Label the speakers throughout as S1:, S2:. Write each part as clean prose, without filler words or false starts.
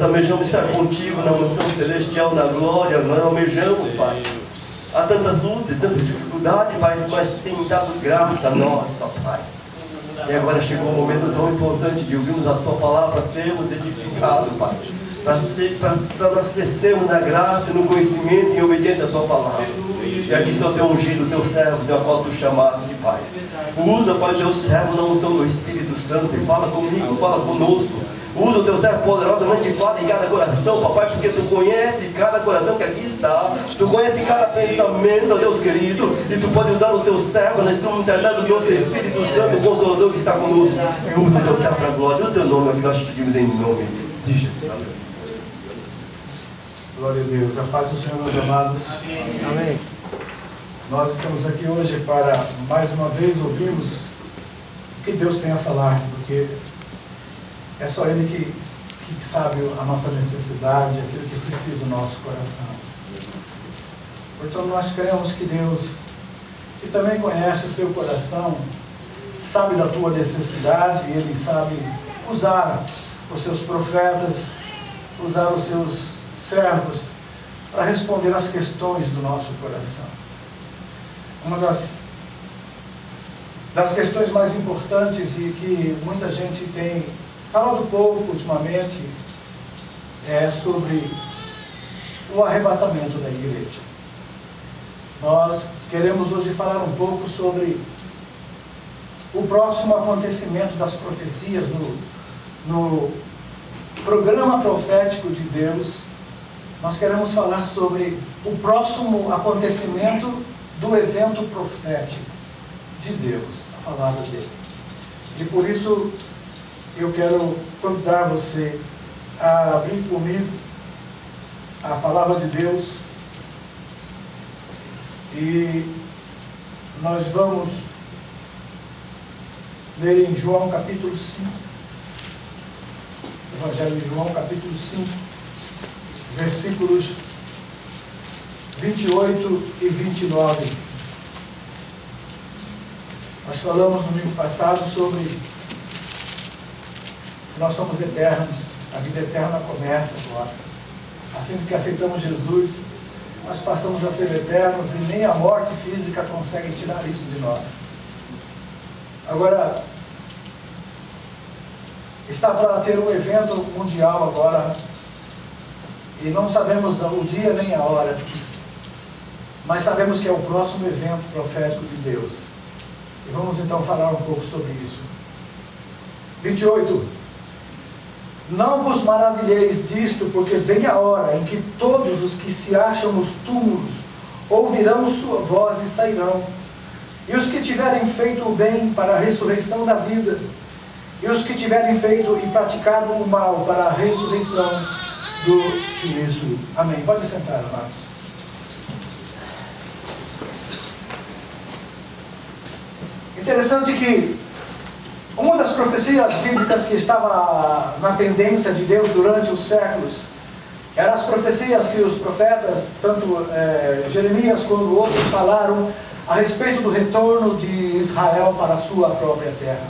S1: almejamos estar contigo na mansão celestial, na glória, nós almejamos, Pai. Há tantas lutas, tantas dificuldades, Pai, mas tem dado graça a nós, Pai. E agora chegou um momento tão importante de ouvirmos a Tua palavra, sermos edificados, Pai. Para nós crescermos na graça e no conhecimento e em obediência à Tua palavra. E aqui está o Teu ungido, o Teu servo, Senhor, a qual Tu chamaste, Pai. Usa, Pai, o Teu servo na unção do Espírito Santo. E fala comigo, fala conosco. Usa o Teu servo poderosamente e fala em cada coração, Papai, porque Tu conhece cada coração que aqui está. Tu conhece cada pensamento, ó Deus querido. E Tu pode usar o Teu servo na instrumentalidade do Teu Espírito Santo, o Consolador que está conosco. E usa o Teu servo para a glória. O Teu nome é que nós pedimos em nome de Jesus. Amém.
S2: Glória a Deus. A paz do Senhor, meus amados.
S3: Amém.
S2: Nós estamos aqui hoje para, mais uma vez, ouvirmos o que Deus tem a falar, porque é só Ele que sabe a nossa necessidade, aquilo que precisa o nosso coração. Portanto, nós cremos que Deus, que também conhece o seu coração, sabe da tua necessidade, e Ele sabe usar os seus profetas, usar os seus servos para responder às questões do nosso coração. Uma das questões mais importantes e que muita gente tem falado pouco ultimamente é sobre o arrebatamento da igreja. Nós queremos hoje falar um pouco sobre o próximo acontecimento das profecias no programa profético de Deus. Nós queremos falar sobre o próximo acontecimento do evento profético de Deus, a palavra dele. E por isso eu quero convidar você a abrir comigo a palavra de Deus. E nós vamos ler em João capítulo 5. Evangelho de João capítulo 5, versículos 28 e 29. Nós falamos no domingo passado sobre que nós somos eternos, a vida eterna começa agora. Assim que aceitamos Jesus, nós passamos a ser eternos e nem a morte física consegue tirar isso de nós. Agora, está para ter um evento mundial agora, e não sabemos o dia nem a hora, mas sabemos que é o próximo evento profético de Deus. E vamos então falar um pouco sobre isso. 28. Não vos maravilheis disto, porque vem a hora em que todos os que se acham nos túmulos ouvirão sua voz e sairão. E os que tiverem feito o bem para a ressurreição da vida, e os que tiverem feito e praticado o mal para a ressurreição do juízo. Amém. Pode sentar, amados. Interessante que uma das profecias bíblicas que estava na pendência de Deus durante os séculos eram as profecias que os profetas, tanto Jeremias quanto outros, falaram a respeito do retorno de Israel para a sua própria terra.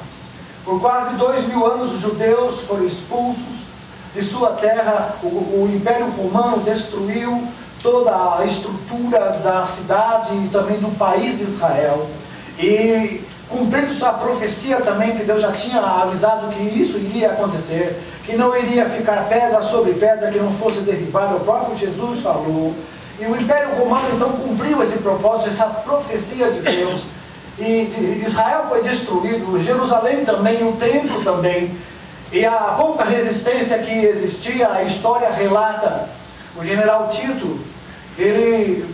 S2: Por quase 2000 anos os judeus foram expulsos de sua terra, o Império Romano destruiu toda a estrutura da cidade e também do país de Israel. E cumprindo-se a profecia também, que Deus já tinha avisado que isso iria acontecer, que não iria ficar pedra sobre pedra que não fosse derribada, o próprio Jesus falou. E o Império Romano então cumpriu esse propósito, essa profecia de Deus. E Israel foi destruído, Jerusalém também, o templo também. E a pouca resistência que existia, a história relata, o general Tito, ele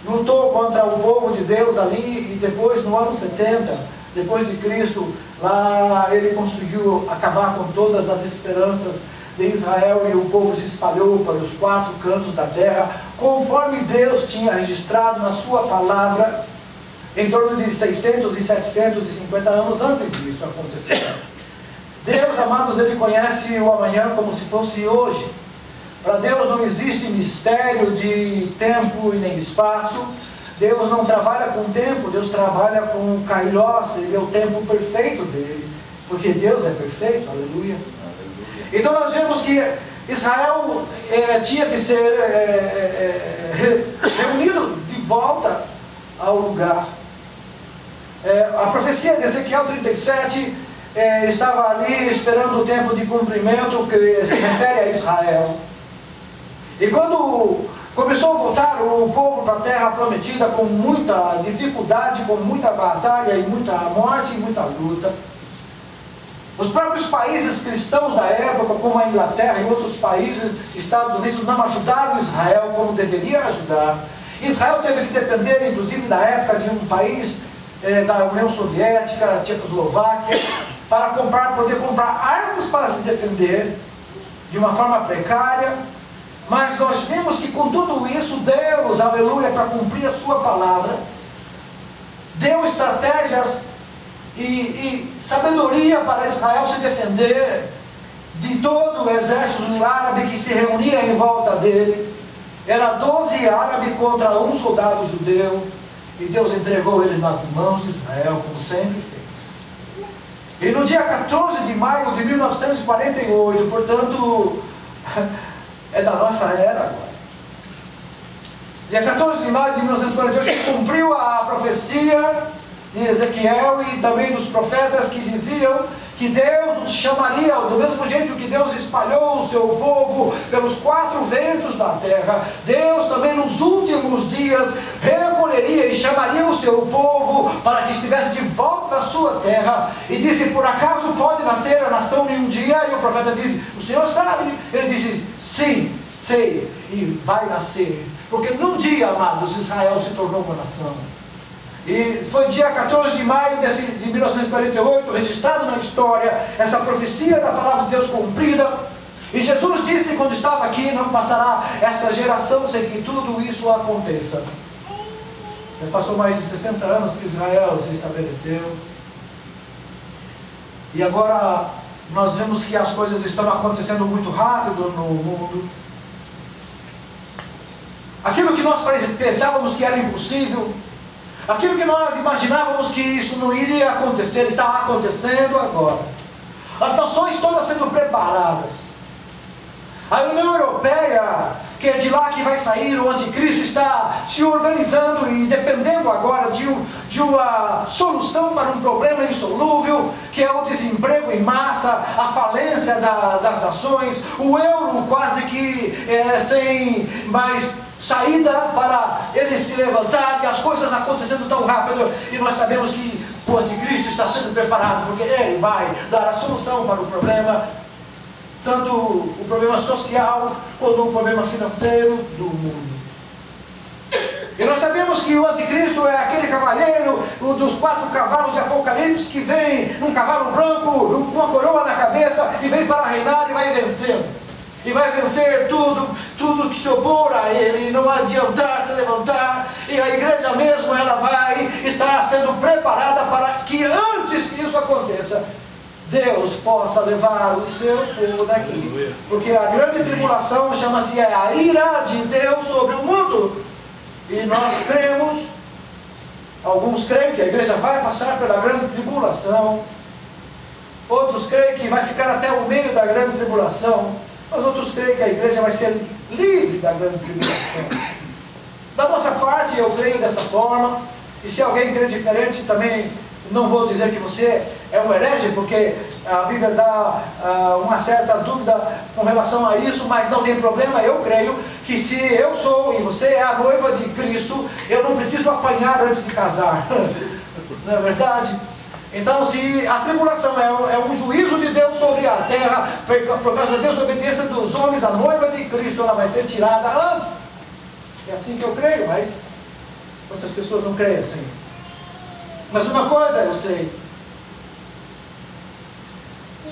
S2: lutou contra o povo de Deus ali, e depois, no ano 70, depois de Cristo, lá ele conseguiu acabar com todas as esperanças de Israel, e o povo se espalhou para os 4 cantos da terra, conforme Deus tinha registrado na sua palavra, em torno de 600 e 750 anos antes disso acontecer. Deus, amados, Ele conhece o amanhã como se fosse hoje. Para Deus não existe mistério de tempo e nem espaço. Deus não trabalha com tempo, Deus trabalha com o kairos, Ele é o tempo perfeito dele, porque Deus é perfeito, aleluia. Então nós vemos que Israel tinha que ser reunido de volta ao lugar. A profecia de Ezequiel 37 estava ali esperando o tempo de cumprimento que se refere a Israel. E quando começou a voltar o povo para a terra prometida com muita dificuldade, com muita batalha e muita morte e muita luta, os próprios países cristãos da época, como a Inglaterra e outros países, Estados Unidos, não ajudaram Israel como deveria ajudar. Israel teve que depender, inclusive, da época de um país da União Soviética, Tchecoslováquia, para poder comprar armas para se defender de uma forma precária. Mas nós vimos que com tudo isso, Deus, aleluia, para cumprir a sua palavra, deu estratégias e sabedoria para Israel se defender de todo o exército árabe que se reunia em volta dele. Era 12 árabes contra um soldado judeu, e Deus entregou eles nas mãos de Israel, como sempre fez. E no dia 14 de maio de 1948, portanto, é da nossa era agora. Dia 14 de maio de 1948, se cumpriu a profecia de Ezequiel e também dos profetas que diziam que Deus os chamaria, do mesmo jeito que Deus espalhou o seu povo pelos 4 ventos da terra, Deus também nos últimos dias recolheria e chamaria o seu povo para que estivesse de volta na sua terra. E disse: por acaso pode nascer a nação em um dia? E o profeta disse: o Senhor sabe? Ele disse: sim, sei, e vai nascer, porque num dia, amados, Israel se tornou uma nação. E foi dia 14 de maio de 1948, registrado na história, essa profecia da palavra de Deus cumprida. E Jesus disse quando estava aqui: não passará essa geração sem que tudo isso aconteça. Já passou mais de 60 anos que Israel se estabeleceu. E agora nós vemos que as coisas estão acontecendo muito rápido no mundo. Aquilo que nós pensávamos que era impossível, aquilo que nós imaginávamos que isso não iria acontecer, está acontecendo agora. As nações todas sendo preparadas. A União Europeia, que é de lá que vai sair o anticristo, está se organizando e dependendo agora de uma solução para um problema insolúvel, que é o desemprego em massa, a falência das nações, o euro quase que sem mais saída para ele se levantar, e as coisas acontecendo tão rápido, e nós sabemos que o anticristo está sendo preparado, porque ele vai dar a solução para o problema, tanto o problema social, quanto o problema financeiro do mundo. E nós sabemos que o anticristo é aquele cavaleiro dos 4 cavalos de Apocalipse, que vem num cavalo branco, com a coroa na cabeça, e vem para reinar e vai vencendo. E vai vencer tudo que se opor a ele, não adiantar se levantar. E a igreja mesmo, ela vai estar sendo preparada para que antes que isso aconteça, Deus possa levar o seu povo daqui. Porque a grande tribulação chama-se a ira de Deus sobre o mundo. E nós cremos, alguns creem que a igreja vai passar pela grande tribulação, outros creem que vai ficar até o meio da grande tribulação, mas outros creem que a igreja vai ser livre da grande tribulação. Da nossa parte, eu creio dessa forma, e se alguém crê diferente, também não vou dizer que você é um herege, porque a Bíblia dá uma certa dúvida com relação a isso, mas não tem problema. Eu creio que se eu sou e você é a noiva de Cristo, eu não preciso apanhar antes de casar. Não é verdade? Então, se a tribulação é um juízo de Deus sobre a terra, por causa da desobediência dos homens, a noiva de Cristo, ela vai ser tirada antes. É assim que eu creio, mas quantas pessoas não creem assim? Mas uma coisa eu sei: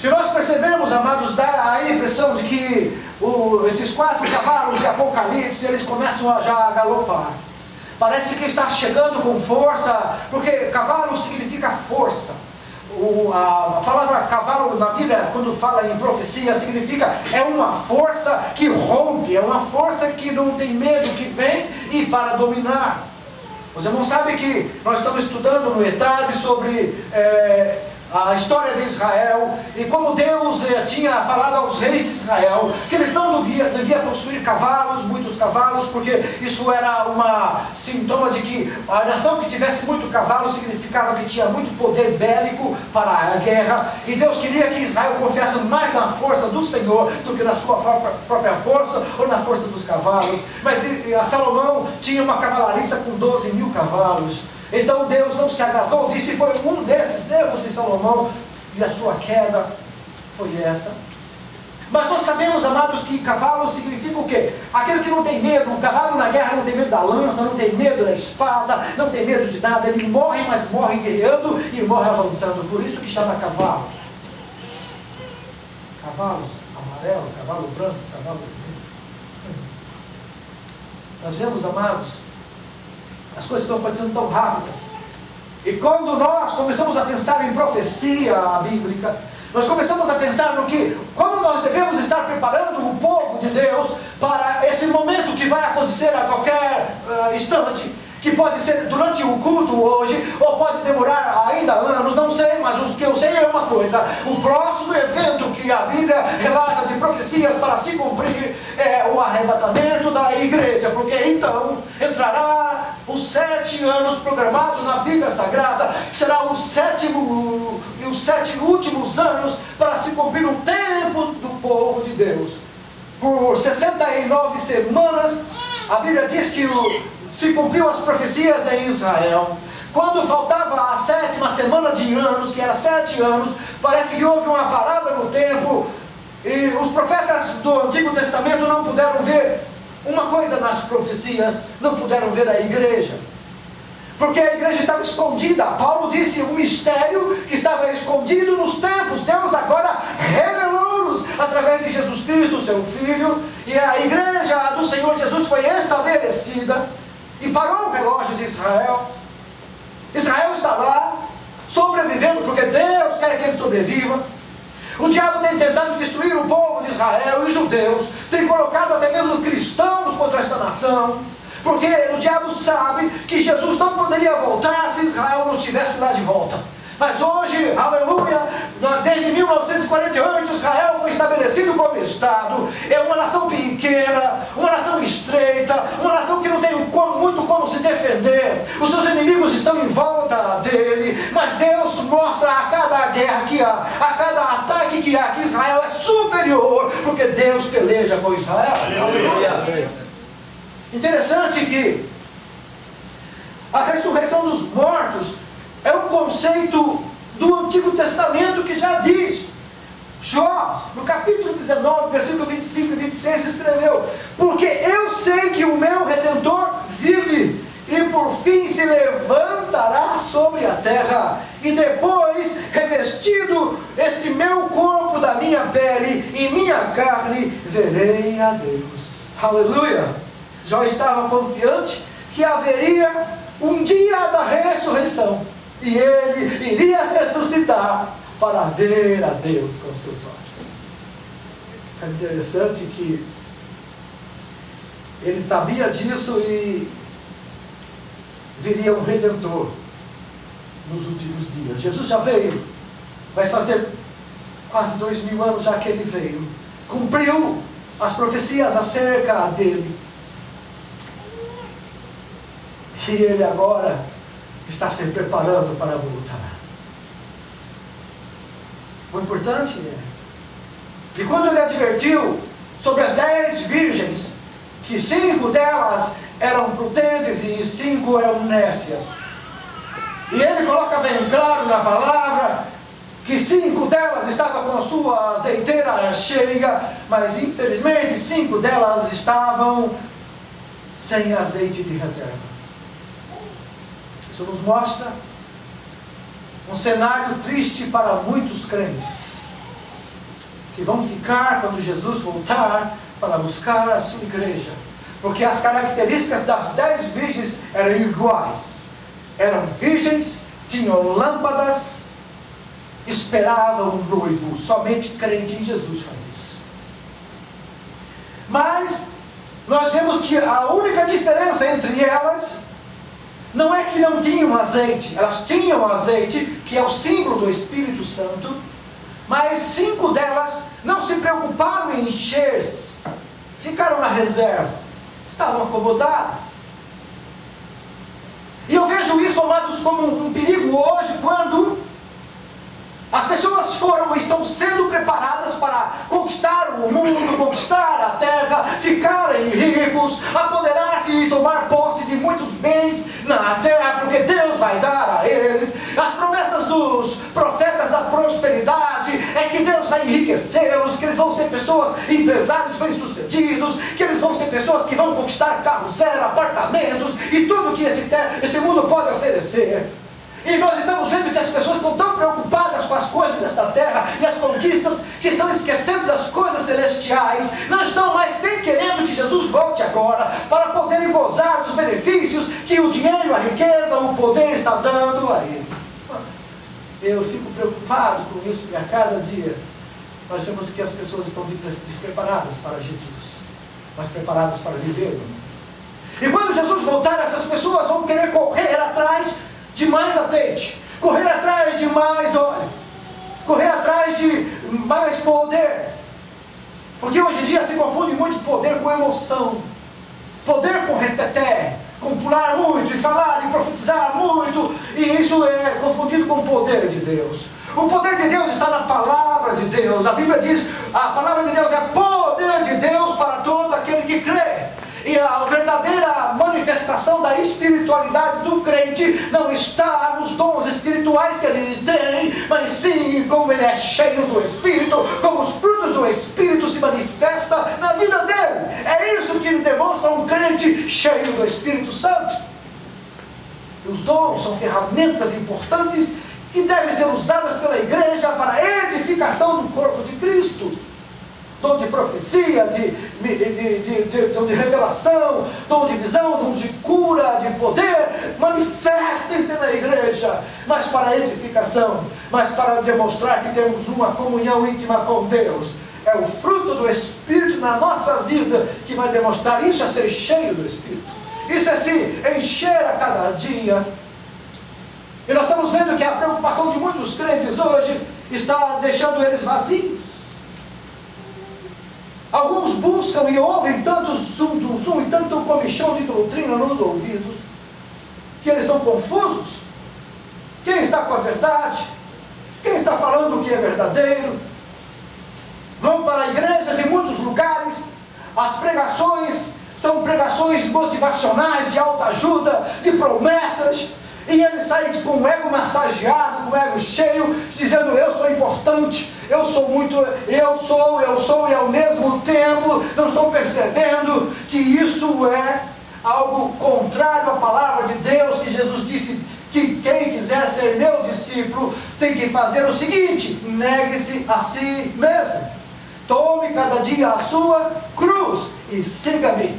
S2: se nós percebemos, amados, dá a impressão de que esses 4 cavalos de Apocalipse, eles começam já a galopar. Parece que está chegando com força, porque cavalo significa força. A palavra cavalo na Bíblia, quando fala em profecia, significa é uma força que rompe, é uma força que não tem medo, que vem e para dominar. Os irmãos sabem que nós estamos estudando no ETAD sobre a história de Israel e como Deus tinha falado aos reis de Israel que eles não deviam possuir cavalos, muitos cavalos, porque isso era uma sintoma de que a nação que tivesse muito cavalo significava que tinha muito poder bélico para a guerra, e Deus queria que Israel confiasse mais na força do Senhor do que na sua própria força ou na força dos cavalos. Mas Salomão tinha uma cavalariça com 12.000 cavalos. Então Deus não se agradou disso, e foi um desses erros de Salomão, e a sua queda foi essa. Mas nós sabemos, amados, que cavalo significa o quê? Aquele que não tem medo. O cavalo na guerra não tem medo da lança, não tem medo da espada, não tem medo de nada. Ele morre, mas morre guerreando e morre avançando. Por isso que chama cavalo. Cavalos amarelo, cavalo branco, cavalo vermelho. Nós vemos, amados, as coisas estão acontecendo tão rápidas. E quando nós começamos a pensar em profecia bíblica, nós começamos a pensar no que, como nós devemos estar preparando o povo de Deus para esse momento que vai acontecer a qualquer instante, que pode ser durante o culto hoje, ou pode demorar ainda anos, não sei, mas o que eu sei é uma coisa: o próximo evento que a Bíblia relata de profecias para se cumprir é o arrebatamento da igreja, porque então entrará os 7 anos programados na Bíblia Sagrada, que será o 7º e os 7 últimos anos para se cumprir o tempo do povo de Deus. Por 69 semanas, a Bíblia diz que se cumpriu as profecias em Israel. Quando faltava a 7ª semana de anos, que era 7 anos, parece que houve uma parada no tempo, e os profetas do Antigo Testamento não puderam ver uma coisa nas profecias, não puderam ver a igreja, porque a igreja estava escondida. Paulo disse um mistério que estava escondido nos tempos. Deus agora revelou-nos através de Jesus Cristo, seu Filho, e a igreja do Senhor Jesus foi estabelecida. E parou o relógio de Israel. Israel está lá, sobrevivendo, porque Deus quer que ele sobreviva. O diabo tem tentado destruir o povo de Israel e os judeus. Tem colocado até mesmo cristãos contra esta nação, porque o diabo sabe que Jesus não poderia voltar se Israel não estivesse lá de volta. Mas hoje, aleluia, desde 1948, Israel foi estabelecido como Estado. É uma nação pequena, uma nação estreita, uma nação que não tem muito como se defender. Os seus inimigos estão em volta dele, mas Deus mostra a cada guerra que há, a cada ataque que há, que Israel é superior, porque Deus peleja com Israel. Aleluia. Interessante que a ressurreição dos mortos é um conceito do Antigo Testamento que já diz. Jó, no capítulo 19, versículo 25 e 26, escreveu: porque eu sei que o meu Redentor vive, e por fim se levantará sobre a terra, e depois, revestido este meu corpo da minha pele e minha carne, verei a Deus. Aleluia! Jó estava confiante que haveria um dia da ressurreição, e ele iria ressuscitar para ver a Deus com seus olhos. É interessante que ele sabia disso, e viria um Redentor nos últimos dias. Jesus já veio, vai fazer quase 2000 anos já que ele veio, cumpriu as profecias acerca dele, e ele agora está se preparando para voltar. O importante é que quando ele advertiu sobre as 10 virgens, que 5 delas eram prudentes e 5 eram nécias, e ele coloca bem claro na palavra que 5 delas estavam com a sua azeiteira cheia, mas infelizmente 5 delas estavam sem azeite de reserva. Isso nos mostra um cenário triste para muitos crentes, que vão ficar quando Jesus voltar para buscar a sua igreja, porque as características das 10 virgens eram iguais. Eram virgens, tinham lâmpadas, esperavam um noivo. Somente crente em Jesus faz isso. Mas nós vemos que a única diferença entre elas não é que não tinham azeite, elas tinham azeite, que é o símbolo do Espírito Santo, mas 5 delas não se preocuparam em encher-se, ficaram na reserva, estavam acomodadas. E eu vejo isso, amados, como um perigo hoje, quando as pessoas estão sendo preparadas para conquistar o mundo, conquistar a terra, ficarem ricos, apoderar-se e tomar posse de muitos bens na terra, porque Deus vai dar a eles. As promessas dos profetas da prosperidade é que Deus vai enriquecê-los, que eles vão ser pessoas, empresários bem-sucedidos, que eles vão ser pessoas que vão conquistar carros zero, apartamentos e tudo que esse mundo pode oferecer. E nós estamos vendo que as pessoas estão tão preocupadas com as coisas desta terra e as conquistas, que estão esquecendo das coisas celestiais, não estão mais nem querendo que Jesus volte agora, para poderem gozar dos benefícios que o dinheiro, a riqueza, o poder está dando a eles. Eu fico preocupado com isso, porque a cada dia nós vemos que as pessoas estão despreparadas para Jesus, mas preparadas para viver. E quando Jesus voltar, essas pessoas vão querer correr atrás de mais azeite, correr atrás de mais óleo, correr atrás de mais poder, porque hoje em dia se confunde muito poder com emoção, poder com reteté, com pular muito, e falar, e profetizar muito, e isso é confundido com o poder de Deus. O poder de Deus está na palavra de Deus. A Bíblia diz, a palavra de Deus é poder de Deus para todo aquele que crê. E a verdadeira manifestação da espiritualidade do crente não está nos dons espirituais que ele tem, mas sim como ele é cheio do Espírito, como os frutos do Espírito se manifestam na vida dele. É isso que demonstra um crente cheio do Espírito Santo. E os dons são ferramentas importantes que devem ser usadas pela igreja para a edificação do corpo de Cristo. Dom de profecia, dom de revelação, dom de visão, dom de cura, de poder, manifestem-se na igreja, mas para edificação, mas para demonstrar que temos uma comunhão íntima com Deus. É o fruto do Espírito na nossa vida que vai demonstrar isso, é ser cheio do Espírito, isso é se encher a cada dia. E nós estamos vendo que a preocupação de muitos crentes hoje está deixando eles vazios. Alguns buscam e ouvem tanto zum, zum, zum, e tanto comichão de doutrina nos ouvidos, que eles estão confusos. Quem está com a verdade? Quem está falando o que é verdadeiro? Vão para igrejas em muitos lugares, as pregações são pregações motivacionais, de autoajuda, de promessas, e eles saem com o ego massageado, com o ego cheio, dizendo eu sou importante, eu sou muito, eu sou, e ao mesmo tempo não estão percebendo que isso é algo contrário à palavra de Deus, que Jesus disse que quem quiser ser meu discípulo tem que fazer o seguinte: negue-se a si mesmo, tome cada dia a sua cruz e siga-me.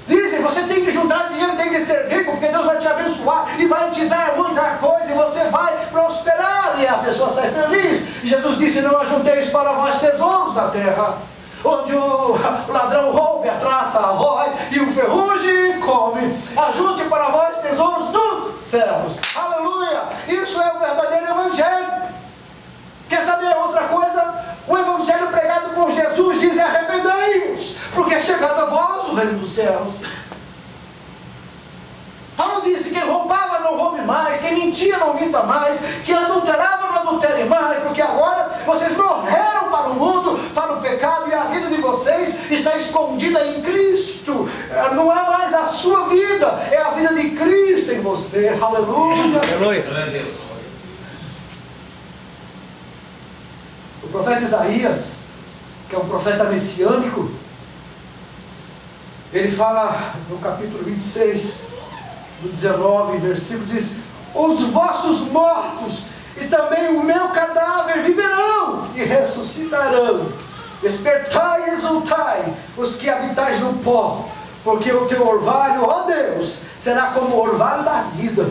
S2: Dizem, você tem que juntar dinheiro, tem que ser rico, porque Deus vai te abençoar e vai te dar muita coisa e você vai prosperar, e a pessoa sai feliz. E Jesus disse, não ajunteis para vós tesouros na terra, onde o ladrão rouba, a traça rói e o ferrugem come. Ajunte para vós tesouros nos céus. Aleluia! Isso é o verdadeiro evangelho. Quer saber outra coisa? O evangelho pregado por Jesus diz: arrependei-vos, porque é chegado a vós o reino dos céus. Paulo disse: quem roubava não roube mais, quem mentia não minta mais, quem adulterava não adultere mais, porque agora vocês morreram para o mundo, para o pecado, e a vida de vocês está escondida em Cristo. Não é mais a sua vida, é a vida de Cristo em você. Aleluia!
S3: Aleluia! Glória a Deus!
S2: O profeta Isaías, que é um profeta messiânico, ele fala no capítulo 26, do 19, versículo, diz: os vossos mortos e também o meu cadáver viverão e ressuscitarão. Despertai e exultai, os que habitais no pó, porque o teu orvalho, ó Deus, será como o orvalho da vida,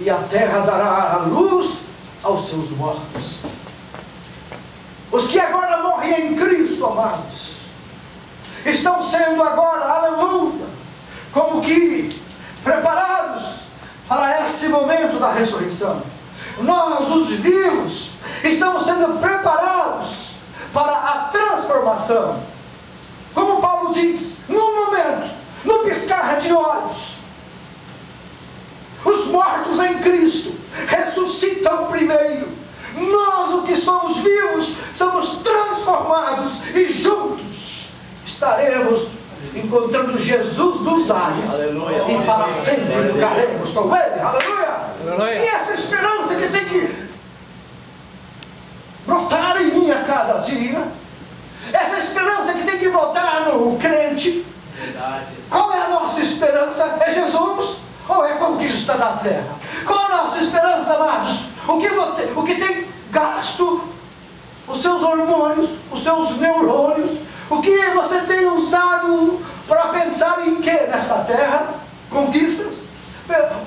S2: e a terra dará a luz aos seus mortos. Os que agora morrem em Cristo, amados, estão sendo agora, aleluia, como que preparados para esse momento da ressurreição. Nós, os vivos, estamos sendo preparados para a transformação. Como Paulo diz, no momento, no piscar de olhos, os mortos em Cristo ressuscitam primeiro. Nós, os que somos vivos, somos transformados e juntos estaremos encontrando Jesus nos ares.
S1: Aleluia.
S2: E para sempre ficaremos com Ele. Aleluia.
S3: Aleluia.
S2: E essa esperança que tem que brotar em mim a cada dia, essa esperança que tem que brotar no crente.
S1: Verdade.
S2: Qual é a nossa esperança? É Jesus ou é a conquista da terra? Qual é a nossa esperança, amados? O que tem gasto os seus hormônios, os seus neurônios, o que você tem usado para pensar em que nessa terra? Conquistas?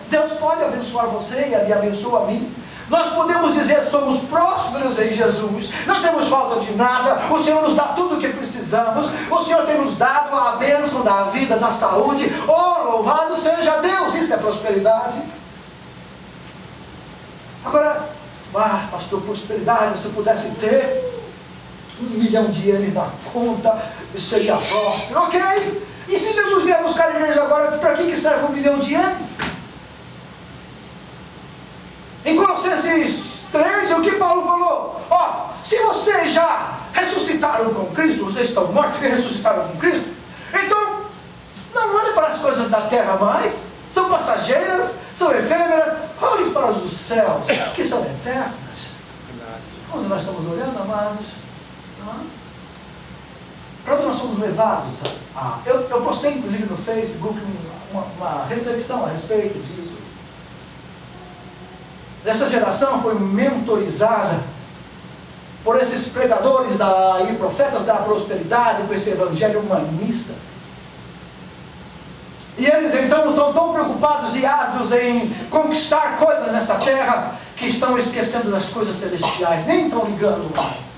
S2: Deus pode abençoar você e me abençoa a mim. Nós podemos dizer que somos prósperos em Jesus, não temos falta de nada, o Senhor nos dá tudo o que precisamos, o Senhor tem nos dado a bênção da vida, da saúde. Oh, louvado seja Deus, isso é prosperidade. Agora, pastor, prosperidade, se eu pudesse ter 1 milhão de ienes na conta, isso seria próspero. Ok, e se Jesus vier buscar a igreja agora, para que serve 1 milhão de ienes? Em Colossenses 3, o que Paulo falou? Se vocês já ressuscitaram com Cristo, vocês estão mortos e ressuscitaram com Cristo, então não olhem para as coisas da terra mais, são passageiras, são efêmeras, olhem para os céus, que são eternas. Onde nós estamos olhando, amados? Para onde nós somos levados? Eu postei inclusive no Facebook uma reflexão a respeito disso. Essa geração foi mentorizada por esses pregadores e profetas da prosperidade, com esse evangelho humanista. E eles então estão tão preocupados e ávidos em conquistar coisas nessa terra, que estão esquecendo das coisas celestiais, nem estão ligando mais.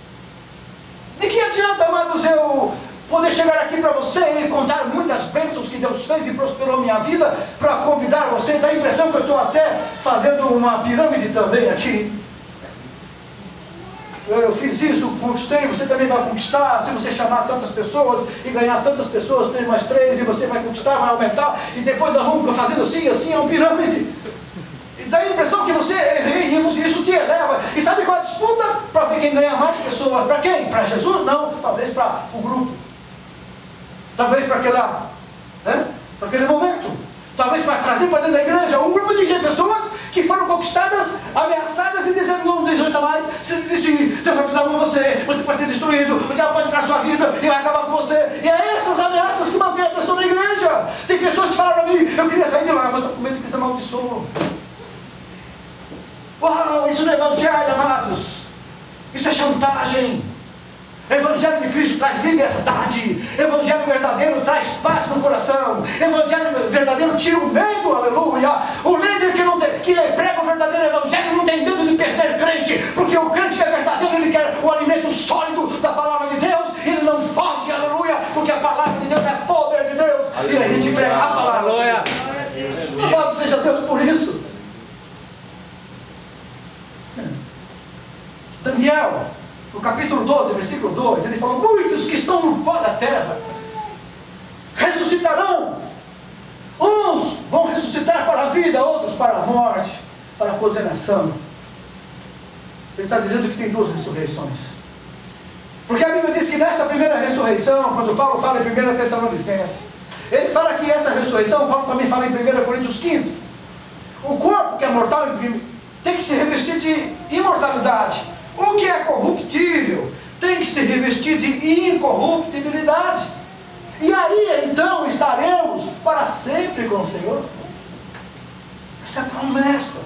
S2: De que adianta, amados, eu poder chegar aqui para você e contar muitas bênçãos que Deus fez e prosperou minha vida, para convidar você? Dá a impressão que eu estou até fazendo uma pirâmide também aqui. Eu fiz isso, conquistei, você também vai conquistar. Se você chamar tantas pessoas e ganhar tantas pessoas, 3 mais 3, e você vai conquistar, vai aumentar, e depois nós vamos fazendo assim, é uma pirâmide. E dá a impressão que isso te eleva. E sabe qual é a disputa? Para ver quem ganha mais pessoas. Para quem? Para Jesus? Não, talvez para o grupo. Talvez para aquele momento. Talvez para trazer para dentro da igreja um grupo de pessoas que foram conquistadas, ameaçadas e dizendo: não adianta mais, se desistir, Deus vai precisar de você pode ser destruído, o diabo pode entrar na sua vida e vai acabar com você. E é essas ameaças que mantêm a pessoa na igreja. Tem pessoas que falam para mim: eu queria sair de lá, mas estou com medo que eles amaldiçoam. Uau, isso não é evangelho, amados. Isso é chantagem. Evangelho de Cristo traz liberdade. Evangelho verdadeiro traz paz no coração. Evangelho verdadeiro tira o medo, aleluia. O líder que prega o verdadeiro evangelho não tem medo de perder crente, porque o crente que é verdadeiro, ele quer o alimento sólido da palavra de Deus. Ele não foge, aleluia, porque a palavra de Deus é poder de Deus. Aleluia. E a gente prega a palavra.
S3: Aleluia.
S2: Louvado seja Deus por isso. Daniel, no capítulo 12, versículo 2, ele falou: muitos que estão no pó da terra ressuscitarão. Uns vão ressuscitar para a vida, outros para a morte, para a condenação. Ele está dizendo que tem 2 ressurreições. Porque a Bíblia diz que nessa primeira ressurreição, quando Paulo fala em 1 Tessalonicenses, ele fala que essa ressurreição, Paulo também fala em 1 Coríntios 15, o corpo que é mortal tem que se revestir de imortalidade. O que é corruptível tem que se revestir de incorruptibilidade. E aí então estaremos para sempre com o Senhor. Essa é a promessa.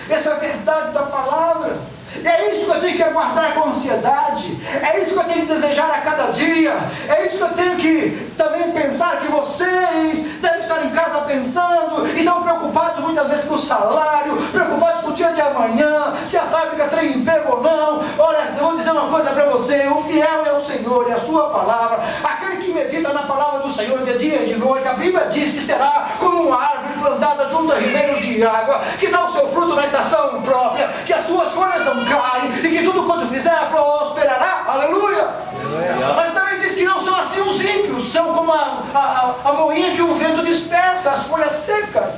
S2: Essa é a verdade da palavra. É isso que eu tenho que aguardar com ansiedade. É isso que eu tenho que desejar a cada dia. É isso que eu tenho que também pensar, que vocês devem estar em casa pensando e estão preocupados muitas vezes com o salário, preocupados com o dia de amanhã, se a fábrica tem emprego ou não. Olha, eu vou dizer uma coisa para você: o fiel é o Senhor e a sua palavra. Aquele que medita na palavra do Senhor de dia e de noite, a Bíblia diz que será como uma árvore plantada junto a ribeiros de de água, que dá o seu fruto na estação própria, que as suas folhas não caem, e que tudo quanto fizer prosperará. Aleluia! Mas também diz que não são assim os ímpios, são como a moinha que o vento dispersa, as folhas secas.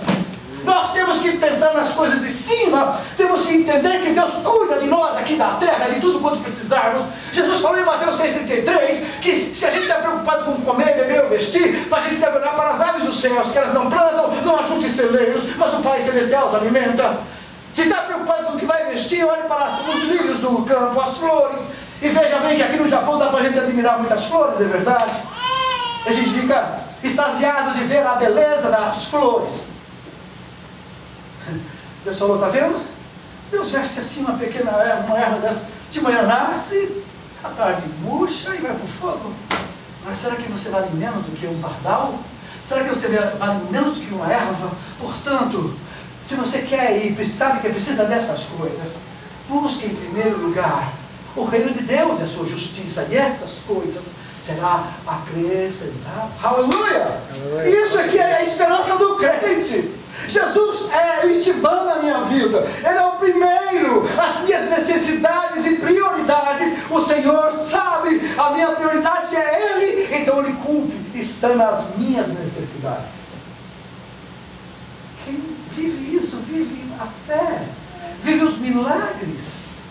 S2: Nós temos que pensar nas coisas de cima, temos que entender que Deus cuida de nós aqui da terra, de tudo quanto precisarmos. Jesus falou em Mateus 6,33 que se a gente está preocupado com comer, beber ou vestir, a gente deve olhar para as aves dos céus, que elas não plantam, não ajuntam em celeiros, mas o Pai Celestial as alimenta. Se está preocupado com o que vai vestir, olhe para os lírios do campo, as flores, e veja bem que aqui no Japão dá para a gente admirar muitas flores, é verdade? A gente fica extasiado de ver a beleza das flores. Deus falou, está vendo? Deus veste assim uma pequena erva dessa, de manhã nasce, à tarde murcha e vai para o fogo. Mas será que você vale menos do que um pardal? Será que você vale menos do que uma erva? Portanto, se você quer ir, sabe que precisa dessas coisas, busque em primeiro lugar o reino de Deus e a sua justiça, e essas coisas será acrescentado. Aleluia! Isso aqui é a esperança do crente. Jesus é o Itibã na minha vida. Ele é o primeiro. As minhas necessidades e prioridades, o Senhor sabe. A minha prioridade é Ele, então Ele cumpre e sana as minhas necessidades. Quem vive isso, vive a fé, vive os milagres.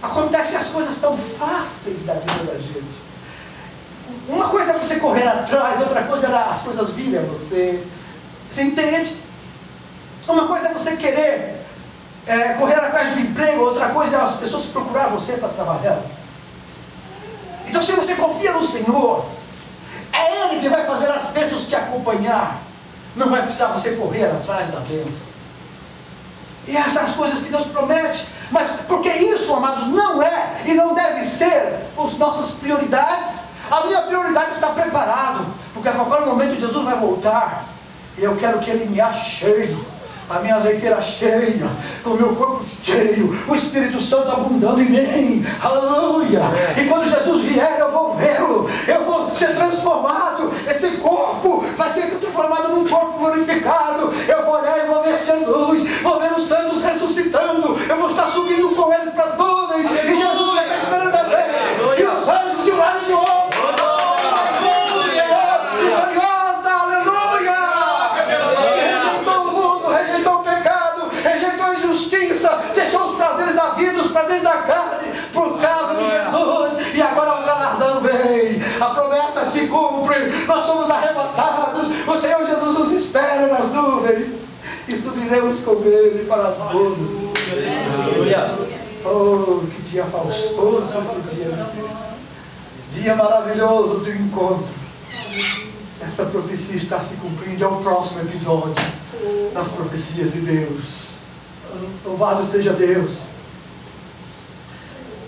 S2: Acontecem as coisas tão fáceis da vida da gente. Uma coisa é você correr atrás, outra coisa é as coisas virem a você. Você entende? Uma coisa é você querer correr atrás do emprego, outra coisa é as pessoas procurar você para trabalhar. Então, se você confia no Senhor, é Ele que vai fazer as bênçãos te acompanhar. Não vai precisar você correr atrás da bênção. E essas coisas que Deus promete. Mas porque isso, amados, não é e não deve ser as nossas prioridades. A minha prioridade está preparado, porque a qualquer momento Jesus vai voltar. E eu quero que Ele me ache cheio, a minha azeiteira cheia, com o meu corpo cheio, o Espírito Santo abundando em mim. Aleluia! E quando Jesus vier, eu vou vê-lo, eu vou ser transformado. Esse corpo vai ser transformado num corpo glorificado. Eu vou olhar e vou ver Jesus, vou ver os santos ressuscitando. Eu vou estar subindo com eles para nuvens, e Jesus vai estar esperando a gente, e os anjos de um lado e de outro. Deixou os prazeres da vida, os prazeres da carne, por causa de Jesus, e agora o galardão vem, a promessa se cumpre, nós somos arrebatados, o Senhor Jesus nos espera nas nuvens, e subiremos com Ele para as bodas. Oh, que dia faustoso esse dia vai ser, dia maravilhoso de encontro. Essa profecia está se cumprindo, é o próximo episódio das profecias de Deus. Louvado seja Deus.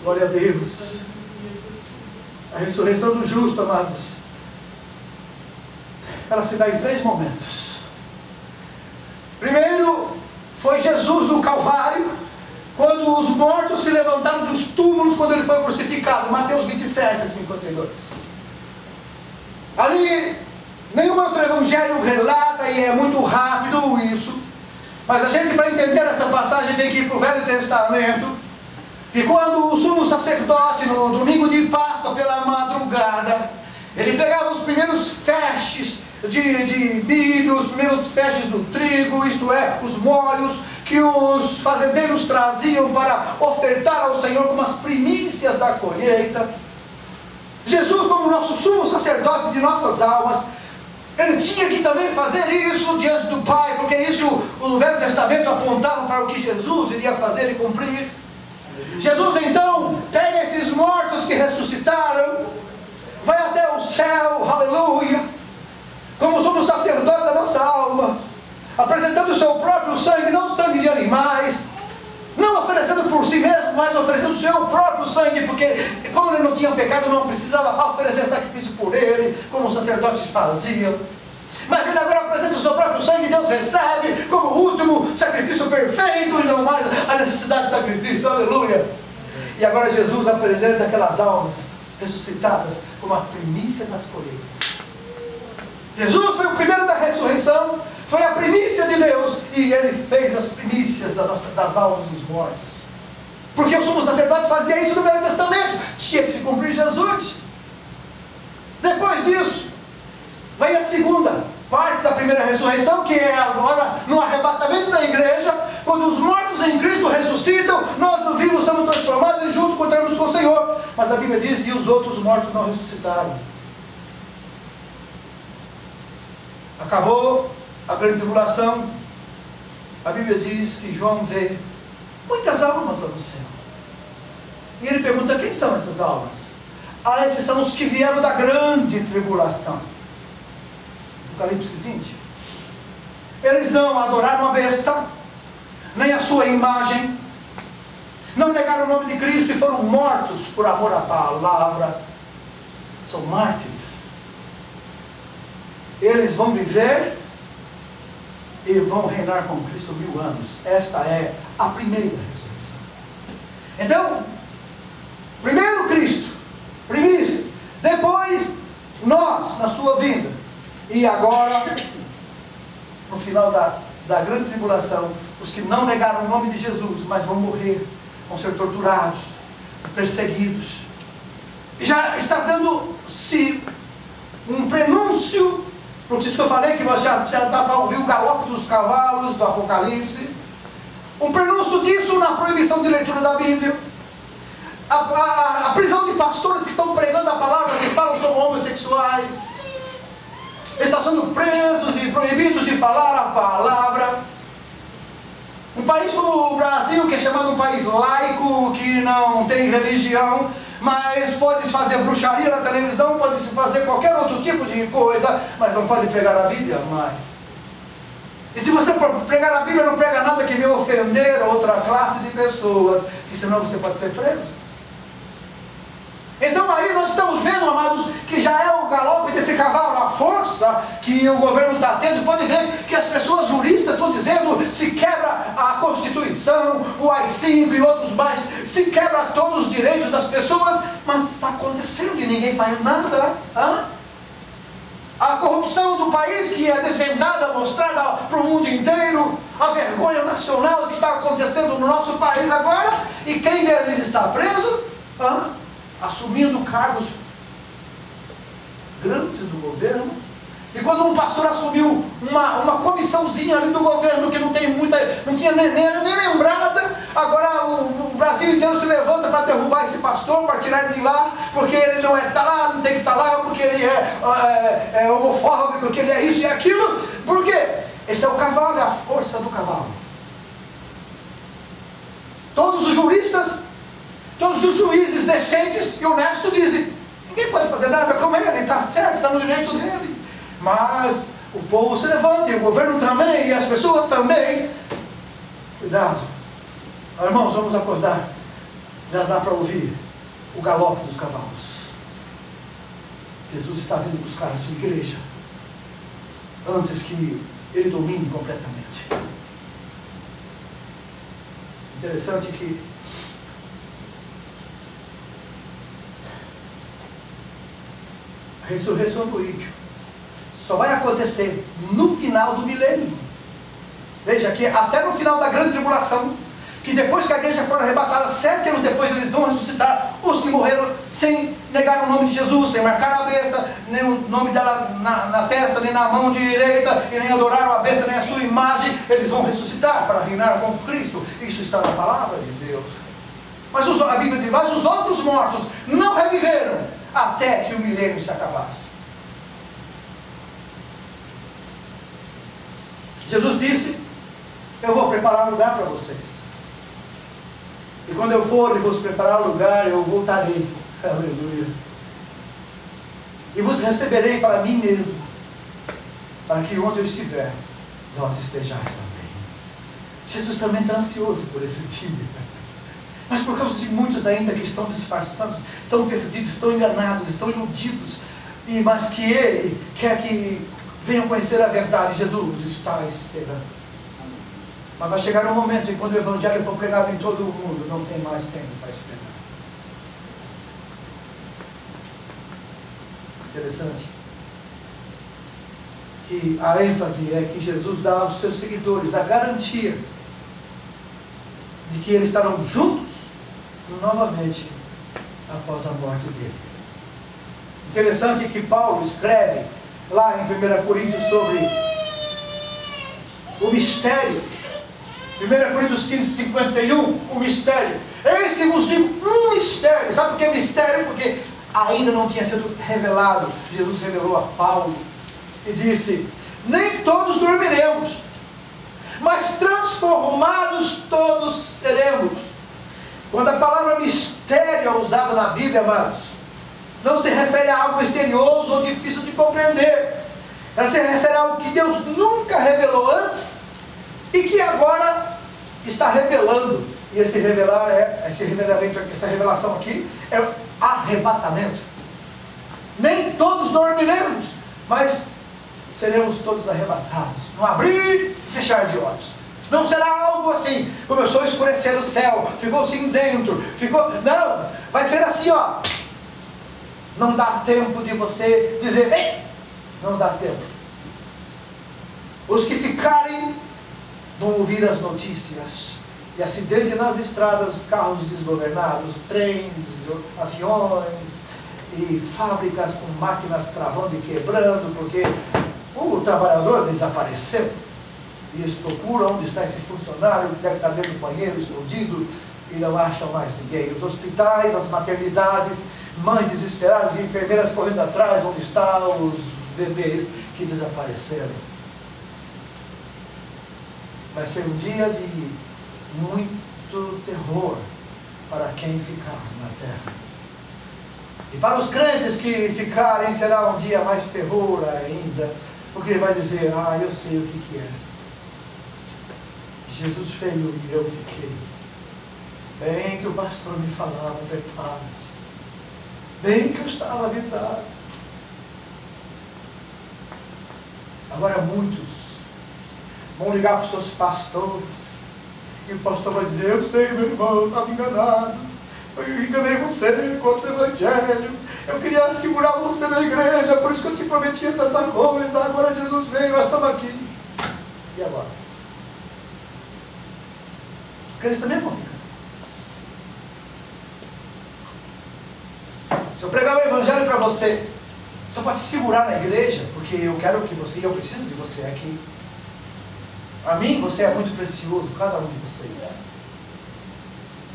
S2: Glória a Deus. A ressurreição do justo, amados, ela se dá em 3 momentos. Primeiro, foi Jesus no Calvário, quando os mortos se levantaram dos túmulos, quando Ele foi crucificado. Mateus 27, 52. Ali, nenhum outro evangelho relata, e é muito rápido isso. Mas a gente, para entender essa passagem, tem que ir para o Velho Testamento. E quando o sumo sacerdote, no domingo de Páscoa, pela madrugada, ele pegava os primeiros feixes de milho, os primeiros feixes do trigo, isto é, os molhos, que os fazendeiros traziam para ofertar ao Senhor como as primícias da colheita. Jesus, como nosso sumo sacerdote de nossas almas, Ele tinha que também fazer isso diante do Pai, porque isso o Velho Testamento apontava para o que Jesus iria fazer e cumprir. Jesus então pega esses mortos que ressuscitaram, vai até o céu, aleluia, como sumo sacerdote da nossa alma, apresentando o seu próprio sangue, não sangue de animais, não oferecendo por si mesmo, mas oferecendo o seu próprio sangue, porque como ele não tinha pecado, não precisava oferecer sacrifício por ele, como os sacerdotes faziam. Mas ele agora apresenta o seu próprio sangue, Deus recebe como o último sacrifício perfeito, e não mais a necessidade de sacrifício, aleluia. E agora Jesus apresenta aquelas almas ressuscitadas como a primícia das colheitas. Jesus foi o primeiro da ressurreição, foi a primícia de Deus, e Ele fez as primícias das almas dos mortos. Porque o sumo sacerdote fazia isso no Velho Testamento, tinha que se cumprir Jesus. Depois disso, vem a segunda parte da primeira ressurreição, que é agora no arrebatamento da igreja, quando os mortos em Cristo ressuscitam, nós os vivos somos transformados e juntos encontramos com o Senhor. Mas a Bíblia diz que os outros mortos não ressuscitaram. Acabou a grande tribulação. A Bíblia diz que João vê muitas almas lá no céu. E ele pergunta: quem são essas almas? Ah, esses são os que vieram da grande tribulação. Apocalipse 20. Eles não adoraram a besta, nem a sua imagem, não negaram o nome de Cristo e foram mortos por amor à palavra. São mártires. Eles vão viver e vão reinar com Cristo 1000 anos. Esta é a primeira ressurreição. Então, primeiro Cristo, primícias, depois nós, na sua vinda, e agora, no final da grande tribulação, os que não negaram o nome de Jesus, mas vão morrer, vão ser torturados, perseguidos. Já está dando-se um prenúncio, por isso que eu falei que você já dá para ouvir o galope dos cavalos do Apocalipse. Um prenúncio disso na proibição de leitura da Bíblia. A prisão de pastores que estão pregando a palavra, que falam sobre homossexuais. Estão sendo presos e proibidos de falar a palavra. Um país como o Brasil, que é chamado um país laico, que não tem religião, mas pode fazer bruxaria na televisão, pode fazer qualquer outro tipo de coisa, mas não pode pregar a Bíblia mais. E se você for pregar a Bíblia, não prega nada que venha ofender outra classe de pessoas, que senão você pode ser preso. Então aí nós estamos vendo, amados, que já é o galope desse cavalo, a força que o governo está tendo. Pode ver que as pessoas juristas estão dizendo: se quebra a Constituição, o AI-5 e outros mais, se quebra todos os direitos das pessoas, mas está acontecendo e ninguém faz nada. A corrupção do país que é desvendada, mostrada para o mundo inteiro, a vergonha nacional que está acontecendo no nosso país agora, e quem deles está preso? Assumindo cargos grandes do governo. E quando um pastor assumiu uma comissãozinha ali do governo que não tinha nem lembrada, agora o Brasil inteiro se levanta para derrubar esse pastor, para tirar ele de lá, porque ele não está lá, não tem que estar lá, porque ele é homofóbico, porque ele é isso e aquilo. Por quê? Esse é o cavalo, é a força do cavalo. Todos os juristas, todos os juízes decentes e honestos dizem: ninguém pode fazer nada com ele, está certo, está no direito dele. Mas o povo se levanta, e o governo também, e as pessoas também. Cuidado, irmãos, vamos acordar. Já dá para ouvir o galope dos cavalos. Jesus está vindo buscar a sua igreja antes que ele domine completamente. Interessante que a ressurreição do ímpio só vai acontecer no final do milênio. Veja que até no final da grande tribulação, que depois que a igreja for arrebatada, 7 anos depois eles vão ressuscitar os que morreram sem negar o nome de Jesus, sem marcar a besta, nem o nome dela na testa, nem na mão direita, e nem adoraram a besta, nem a sua imagem. Eles vão ressuscitar para reinar com Cristo. Isso está na palavra de Deus. Mas a Bíblia diz: mas os outros mortos não reviveram até que o milênio se acabasse. Jesus disse: eu vou preparar um lugar para vocês. E quando eu for e vos preparar um lugar, eu voltarei. Aleluia. E vos receberei para mim mesmo, para que onde eu estiver, vós estejais também. Jesus também está ansioso por esse dia. Mas por causa de muitos ainda que estão disfarçados, estão perdidos, estão enganados, estão iludidos, mas que Ele quer que venham conhecer a verdade. Jesus está esperando. Mas vai chegar um momento em que, quando o Evangelho for pregado em todo o mundo, não tem mais tempo para esperar. Interessante que a ênfase é que Jesus dá aos seus seguidores a garantia de que eles estarão juntos novamente após a morte dele. Interessante que Paulo escreve lá em 1 Coríntios sobre o mistério. 1 Coríntios 15, 51, o mistério. Eis que vos digo um mistério. Sabe por que é mistério? Porque ainda não tinha sido revelado. Jesus revelou a Paulo e disse: nem todos dormiremos, mas transformados todos seremos. Quando a palavra mistério é usada na Bíblia, amados, não se refere a algo misterioso ou difícil de compreender. Ela se refere a algo que Deus nunca revelou antes e que agora está revelando. E esse revelamento, essa revelação aqui é o arrebatamento. Nem todos dormiremos, mas seremos todos arrebatados, no abrir e fechar de olhos. Não será algo assim, começou a escurecer o céu, ficou cinzento, não, vai ser assim, ó. Não dá tempo de você dizer, ei, não dá tempo. Os que ficarem vão ouvir as notícias de acidente nas estradas, carros desgovernados, trens, aviões e fábricas com máquinas travando e quebrando, porque o trabalhador desapareceu. E eles procuram onde está esse funcionário que deve estar dentro do banheiro, escondido, e não acham mais ninguém. Os hospitais, as maternidades, mães desesperadas e enfermeiras correndo atrás, onde estão os bebês que desapareceram. Vai ser um dia de muito terror para quem ficar na terra. E para os crentes que ficarem, será um dia mais terror ainda, porque ele vai dizer, eu sei o que é. Jesus veio e eu fiquei. Bem que o pastor me falava de paz. Bem que eu estava avisado. Agora muitos vão ligar para os seus pastores. E o pastor vai dizer, eu sei, meu irmão, eu estava enganado. Eu enganei você contra o Evangelho. Eu queria segurar você na igreja, por isso que eu te prometia tanta coisa. Agora Jesus veio, nós estamos aqui. E agora? Porque eles também vão ficar. Se eu pregar o Evangelho para você, você pode se segurar na igreja, porque eu quero que você, e eu preciso de você aqui. A mim, você é muito precioso, cada um de vocês.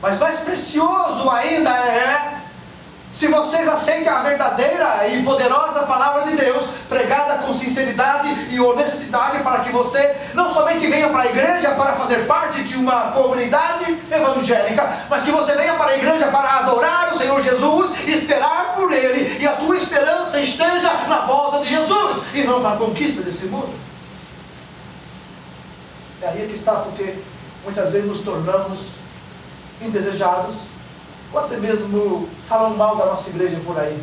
S2: Mas mais precioso ainda é se vocês aceitem a verdadeira e poderosa palavra de Deus, pregada com sinceridade e honestidade, para que você não somente venha para a igreja para fazer parte de uma comunidade evangélica, mas que você venha para a igreja para adorar o Senhor Jesus e esperar por Ele, e a tua esperança esteja na volta de Jesus e não na conquista desse mundo. É aí que está, porque muitas vezes nos tornamos indesejados, ou até mesmo falam mal da nossa igreja por aí.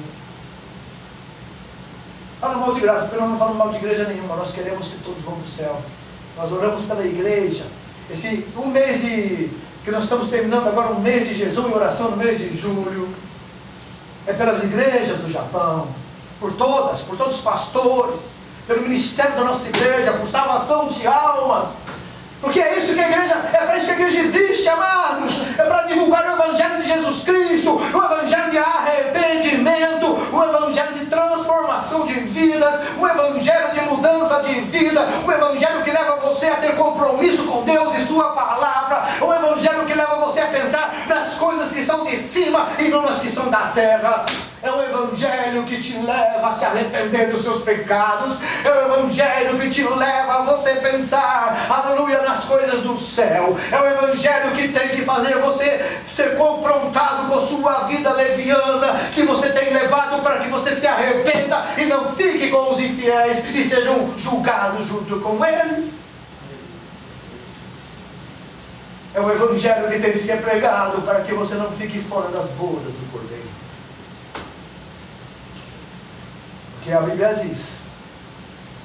S2: Falam mal de graça, porque nós não falamos mal de igreja nenhuma, nós queremos que todos vão para o céu. Nós oramos pela igreja. Um mês que nós estamos terminando agora, um mês de jejum e oração no mês de julho, é pelas igrejas do Japão, por todos os pastores, pelo ministério da nossa igreja, por salvação de almas. Porque é isso que a igreja, é para isso que a igreja existe, amados. É para divulgar o Evangelho de Jesus Cristo, o Evangelho de arrependimento, o Evangelho de transformação de vidas, o Evangelho de mudança de vida, o Evangelho que leva você a ter compromisso com Deus e sua palavra, o Evangelho que leva você a pensar nas coisas que são de cima e não nas que são da terra. É o Evangelho que te leva a se arrepender dos seus pecados. É o Evangelho que te leva a você pensar, aleluia, nas coisas do céu. É o Evangelho que tem que fazer você ser confrontado com sua vida leviana, que você tem levado para que você se arrependa e não fique com os infiéis e sejam julgados junto com eles. É o Evangelho que tem que ser pregado para que você não fique fora das bodas do Cordeiro. Porque a Bíblia diz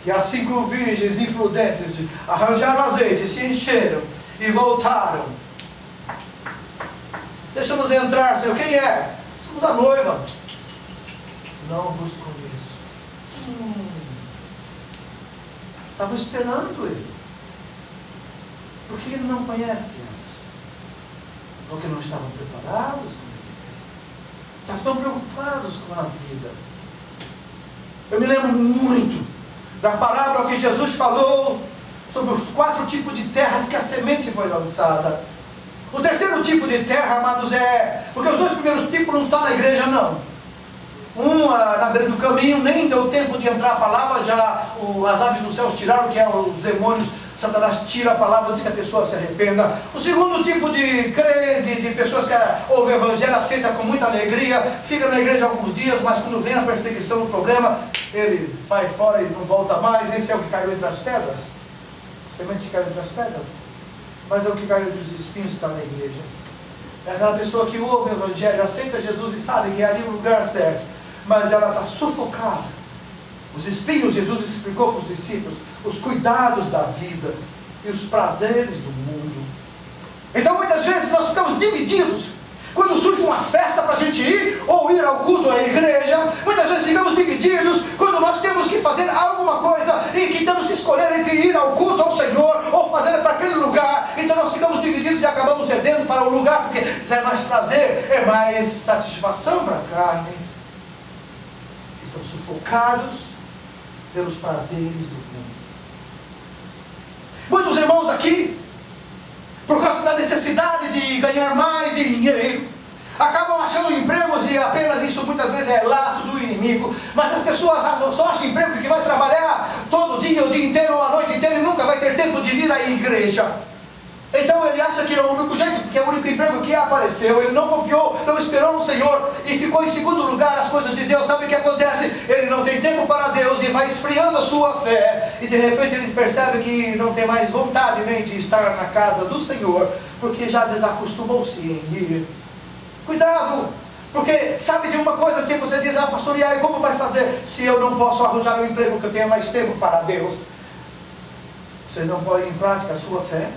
S2: que as 5 virgens imprudentes arranjaram azeite, se encheram e voltaram. Deixa-nos entrar, Senhor. Quem é? Somos a noiva. Não vos conheço. estavam esperando ele. Por que ele não conhece eles? Porque não estavam preparados com ele. Estavam tão preocupados com a vida. Eu me lembro muito da parábola que Jesus falou sobre os 4 tipos de terras que a semente foi lançada. O terceiro tipo de terra, amados, porque os 2 primeiros tipos não estão na igreja, não. Na beira do caminho, nem deu tempo de entrar a palavra, já as aves dos céus tiraram, que é os demônios. Satanás tira a palavra antes que a pessoa se arrependa. O segundo tipo de crente, de pessoas que ouvem o evangelho, aceita com muita alegria, fica na igreja alguns dias, mas quando vem a perseguição, o problema, ele vai fora e não volta mais. Esse é o que caiu entre as pedras. A semente que caiu entre as pedras. Mas é o que caiu entre os espinhos que está na igreja. É aquela pessoa que ouve o evangelho, aceita Jesus e sabe que é ali o lugar certo, mas ela está sufocada. Os espinhos, Jesus explicou para os discípulos, os cuidados da vida e os prazeres do mundo. Então muitas vezes nós ficamos divididos. Quando surge uma festa para a gente ir, ou ir ao culto à igreja, muitas vezes ficamos divididos quando nós temos que fazer alguma coisa e que temos que escolher entre ir ao culto ao Senhor ou fazer para aquele lugar. Então nós ficamos divididos e acabamos cedendo para o lugar, porque é mais prazer, é mais satisfação para a carne. Estamos sufocados pelos prazeres do mundo. Muitos irmãos aqui, por causa da necessidade de ganhar mais dinheiro, acabam achando empregos, e apenas isso muitas vezes é laço do inimigo. Mas as pessoas só acham emprego porque vai trabalhar todo dia, o dia inteiro ou a noite inteira, e nunca vai ter tempo de vir à igreja. Então ele acha que é o único jeito, porque é o único emprego que apareceu. Ele não confiou, não esperou no Senhor e ficou em segundo lugar as coisas de Deus. Sabe o que acontece? Ele não tem tempo para Deus e vai esfriando a sua fé. E de repente ele percebe que não tem mais vontade nem de estar na casa do Senhor, porque já desacostumou-se em ir. Cuidado! Porque sabe de uma coisa, se você diz, pastor, e aí como vai fazer se eu não posso arranjar um emprego que eu tenha mais tempo para Deus? Você não põe em prática a sua fé.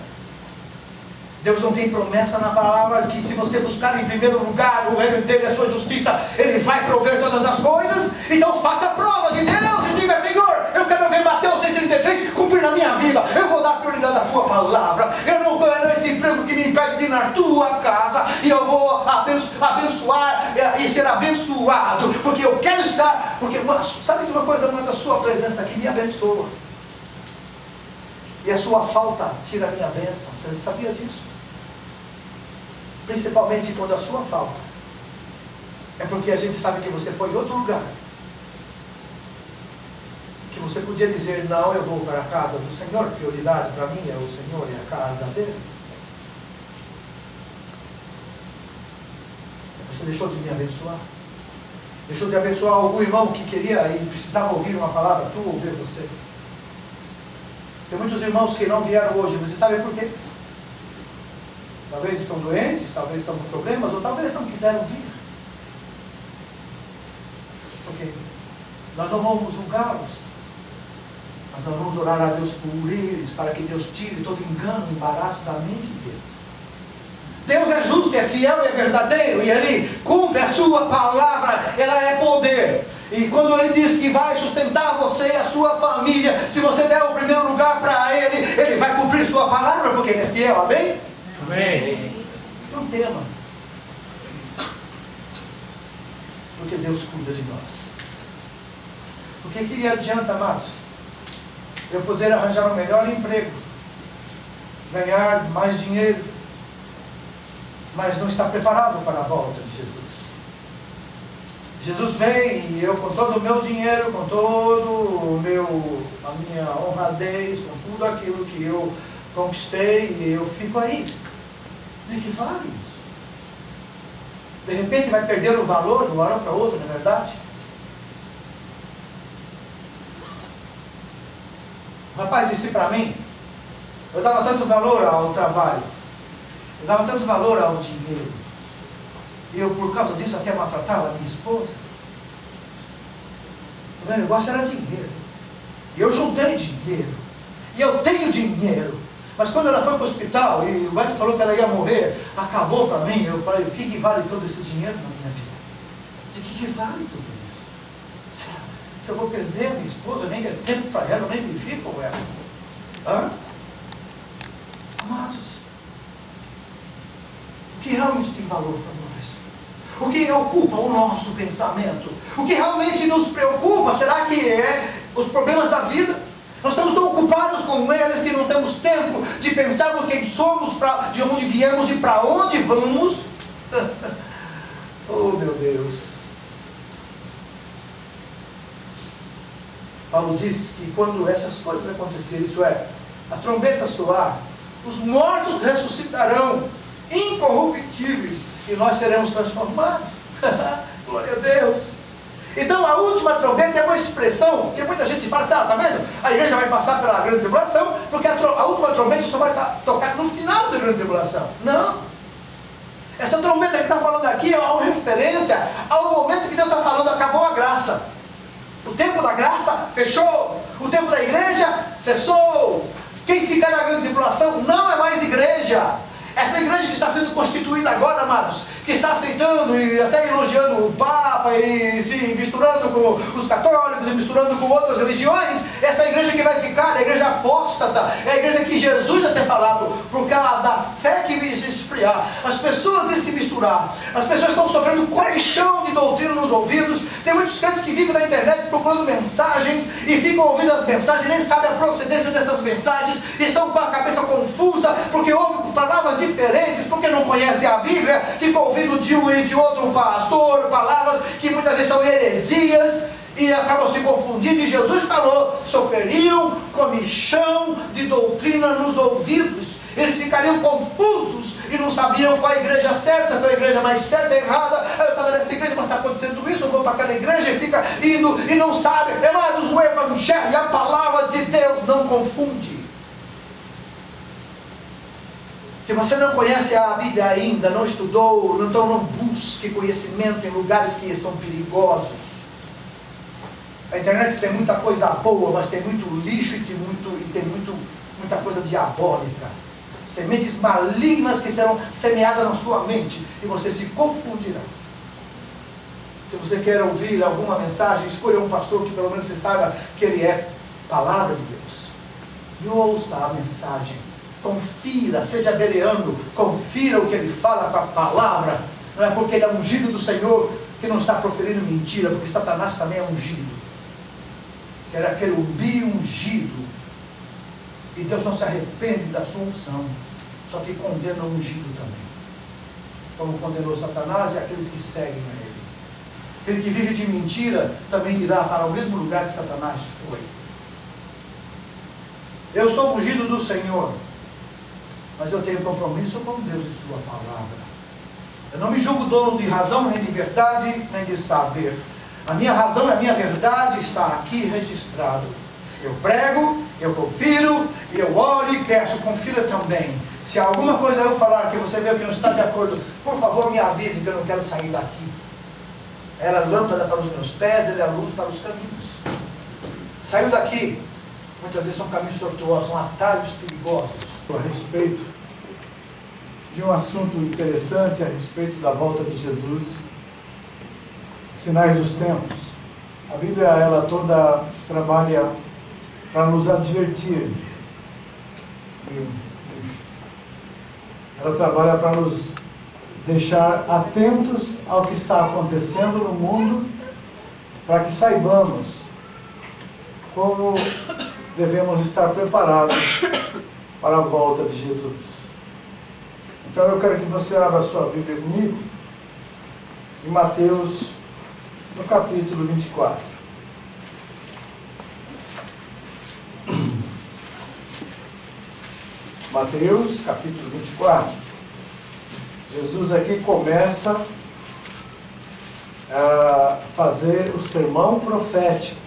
S2: Deus não tem promessa na palavra que se você buscar em primeiro lugar o reino dele e a sua justiça, ele vai prover todas as coisas? Então faça a prova de Deus e diga, Senhor, eu quero ver Mateus 6,33 cumprir na minha vida. Eu vou dar prioridade à tua palavra. Eu não quero esse emprego que me impede de ir na tua casa. E eu vou abençoar e ser abençoado, porque eu quero estar. Porque sabe de uma coisa, manda a sua presença aqui me abençoa. E a sua falta tira a minha bênção. Você sabia disso? Principalmente quando a sua falta é porque a gente sabe que você foi em outro lugar, que você podia dizer, não, eu vou para a casa do Senhor, prioridade para mim é o Senhor e a casa dele. Você deixou de me abençoar, deixou de abençoar algum irmão que queria e precisava ouvir uma palavra, tu ouvir você. Tem muitos irmãos que não vieram hoje, você sabe por quê? Talvez estão doentes, talvez estão com problemas, ou talvez não quiseram vir. Porque nós não vamos julgá-los. Mas nós vamos orar a Deus por eles, para que Deus tire todo engano, embaraço da mente deles. Deus é justo, é fiel e é verdadeiro, e Ele cumpre a sua palavra, ela é poder. E quando Ele diz que vai sustentar você e a sua família, se você der o primeiro lugar para Ele, Ele vai cumprir sua palavra, porque Ele é fiel, amém? Amém. Não tema, porque Deus cuida de nós. O que adianta, amados, eu poder arranjar um melhor emprego, ganhar mais dinheiro, mas não estar preparado para a volta de Jesus? Jesus vem e eu, com todo o meu dinheiro, com todo a minha honradez, com tudo aquilo que eu conquistei, e eu fico aí. De que vale isso? De repente vai perder o valor de uma hora para outra, não é verdade? O rapaz disse para mim, eu dava tanto valor ao trabalho, eu dava tanto valor ao dinheiro, e eu por causa disso até maltratava a minha esposa. O meu negócio era dinheiro, e eu juntei dinheiro, e eu tenho dinheiro. Mas quando ela foi para o hospital e o médico falou que ela ia morrer, acabou para mim. Eu falei, o que vale todo esse dinheiro na minha vida? De que vale tudo isso? Se eu vou perder a minha esposa, eu nem tenho tempo para Evangelho nem vivificam ela. Amados, o que realmente tem valor para nós? O que ocupa o nosso pensamento? O que realmente nos preocupa? Será que é os problemas da vida? Nós estamos tão ocupados com eles que não temos tempo de pensar no quem somos, de onde viemos e para onde vamos. Oh, meu Deus. Paulo diz que quando essas coisas acontecerem, isso é, a trombeta soar, os mortos ressuscitarão, incorruptíveis, e nós seremos transformados. Glória a Deus. Então a última trombeta é uma expressão que muita gente fala assim, tá vendo? A igreja vai passar pela grande tribulação, porque a última trombeta só vai tocar no final da grande tribulação. Não. Essa trombeta que está falando aqui é uma referência ao momento que Deus está falando, acabou a graça. O tempo da graça fechou. O tempo da igreja cessou. Quem ficar na grande tribulação não é mais igreja. Essa igreja que está sendo constituída agora, amados, que está aceitando e até elogiando o Papa e se misturando com os católicos e misturando com outras religiões, essa igreja que vai ficar, a igreja apóstata, é a igreja que Jesus já tem falado, por causa da fé que vai se esfriar, as pessoas iam se misturar, as pessoas estão sofrendo coixão de doutrina nos ouvidos, tem muitos crentes que vivem na internet procurando mensagens e ficam ouvindo as mensagens, nem sabem a procedência dessas mensagens, estão com a cabeça confusa, porque ouvem palavras diferentes, porque não conhecem a Bíblia, ficam ouvindo de um e de outro pastor, palavras que muitas vezes são heresias, e acabam se confundindo, e Jesus falou, sofreriam comichão de doutrina nos ouvidos, eles ficariam confusos, e não sabiam qual a igreja certa, qual a igreja mais certa e errada, eu estava nessa igreja, mas está acontecendo isso, eu vou para aquela igreja, e fica indo, e não sabe, amados, o Evangelho, a palavra de Deus não confunde. Se você não conhece a Bíblia ainda, não estudou, então não busque conhecimento em lugares que são perigosos. A internet tem muita coisa boa, mas tem muito lixo e tem muita coisa diabólica. Sementes malignas que serão semeadas na sua mente e você se confundirá. Se você quer ouvir alguma mensagem, escolha um pastor que pelo menos você saiba que ele é palavra de Deus. E ouça a mensagem. Confira, seja bereano, confira o que ele fala com a palavra. Não é porque ele é ungido do Senhor que não está proferindo mentira, porque Satanás também é ungido. Era aquele ungido. E Deus não se arrepende da sua unção, só que condena o ungido também. Como condenou Satanás e aqueles que seguem a ele. Aquele que vive de mentira também irá para o mesmo lugar que Satanás foi. Eu sou ungido do Senhor, mas eu tenho compromisso com Deus e sua palavra. Eu não me julgo dono de razão, nem de verdade, nem de saber. A minha razão e a minha verdade está aqui registrado. Eu prego, eu confiro, eu oro e peço, confira também. Se alguma coisa eu falar que você vê que não está de acordo, por favor me avise que eu não quero sair daqui. Ela é lâmpada para os meus pés, ela é a luz para os caminhos. Saiu daqui, muitas vezes são caminhos tortuosos, são atalhos perigosos. A respeito de um assunto interessante, a respeito da volta de Jesus, sinais dos tempos. A Bíblia, ela toda trabalha para nos advertir. Ela trabalha para nos deixar atentos ao que está acontecendo no mundo, para que saibamos como devemos estar preparados para a volta de Jesus. Então eu quero que você abra a sua Bíblia comigo em Mateus, no capítulo 24. Mateus, capítulo 24. Jesus aqui começa a fazer o sermão profético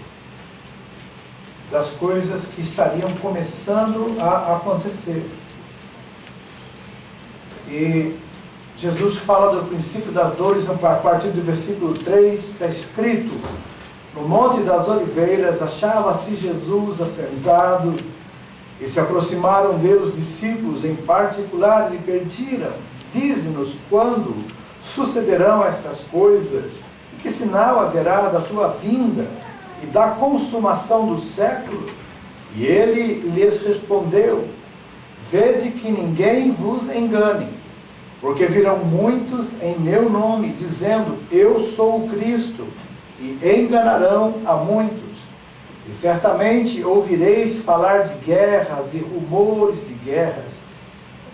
S2: das coisas que estariam começando a acontecer. E Jesus fala do princípio das dores a partir do versículo 3, está escrito: no Monte das Oliveiras achava-se Jesus assentado, e se aproximaram dele os discípulos, em particular lhe pediram: dize-nos quando sucederão estas coisas, e que sinal haverá da tua vinda e da consumação do século? E ele lhes respondeu: vede que ninguém vos engane, porque virão muitos em meu nome, dizendo, eu sou o Cristo, e enganarão a muitos. E certamente ouvireis falar de guerras e rumores de guerras.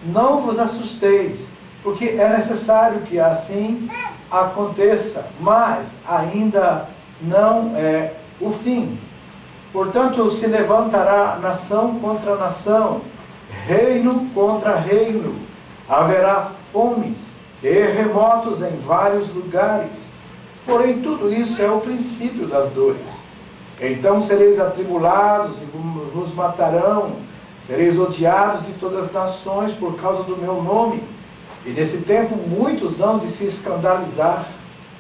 S2: Não vos assusteis, porque é necessário que assim aconteça, mas ainda não é o fim. Portanto, se levantará nação contra nação, reino contra reino. Haverá fomes, terremotos em vários lugares. Porém, tudo isso é o princípio das dores. Então sereis atribulados e vos matarão. Sereis odiados de todas as nações por causa do meu nome. E nesse tempo muitos hão de se escandalizar,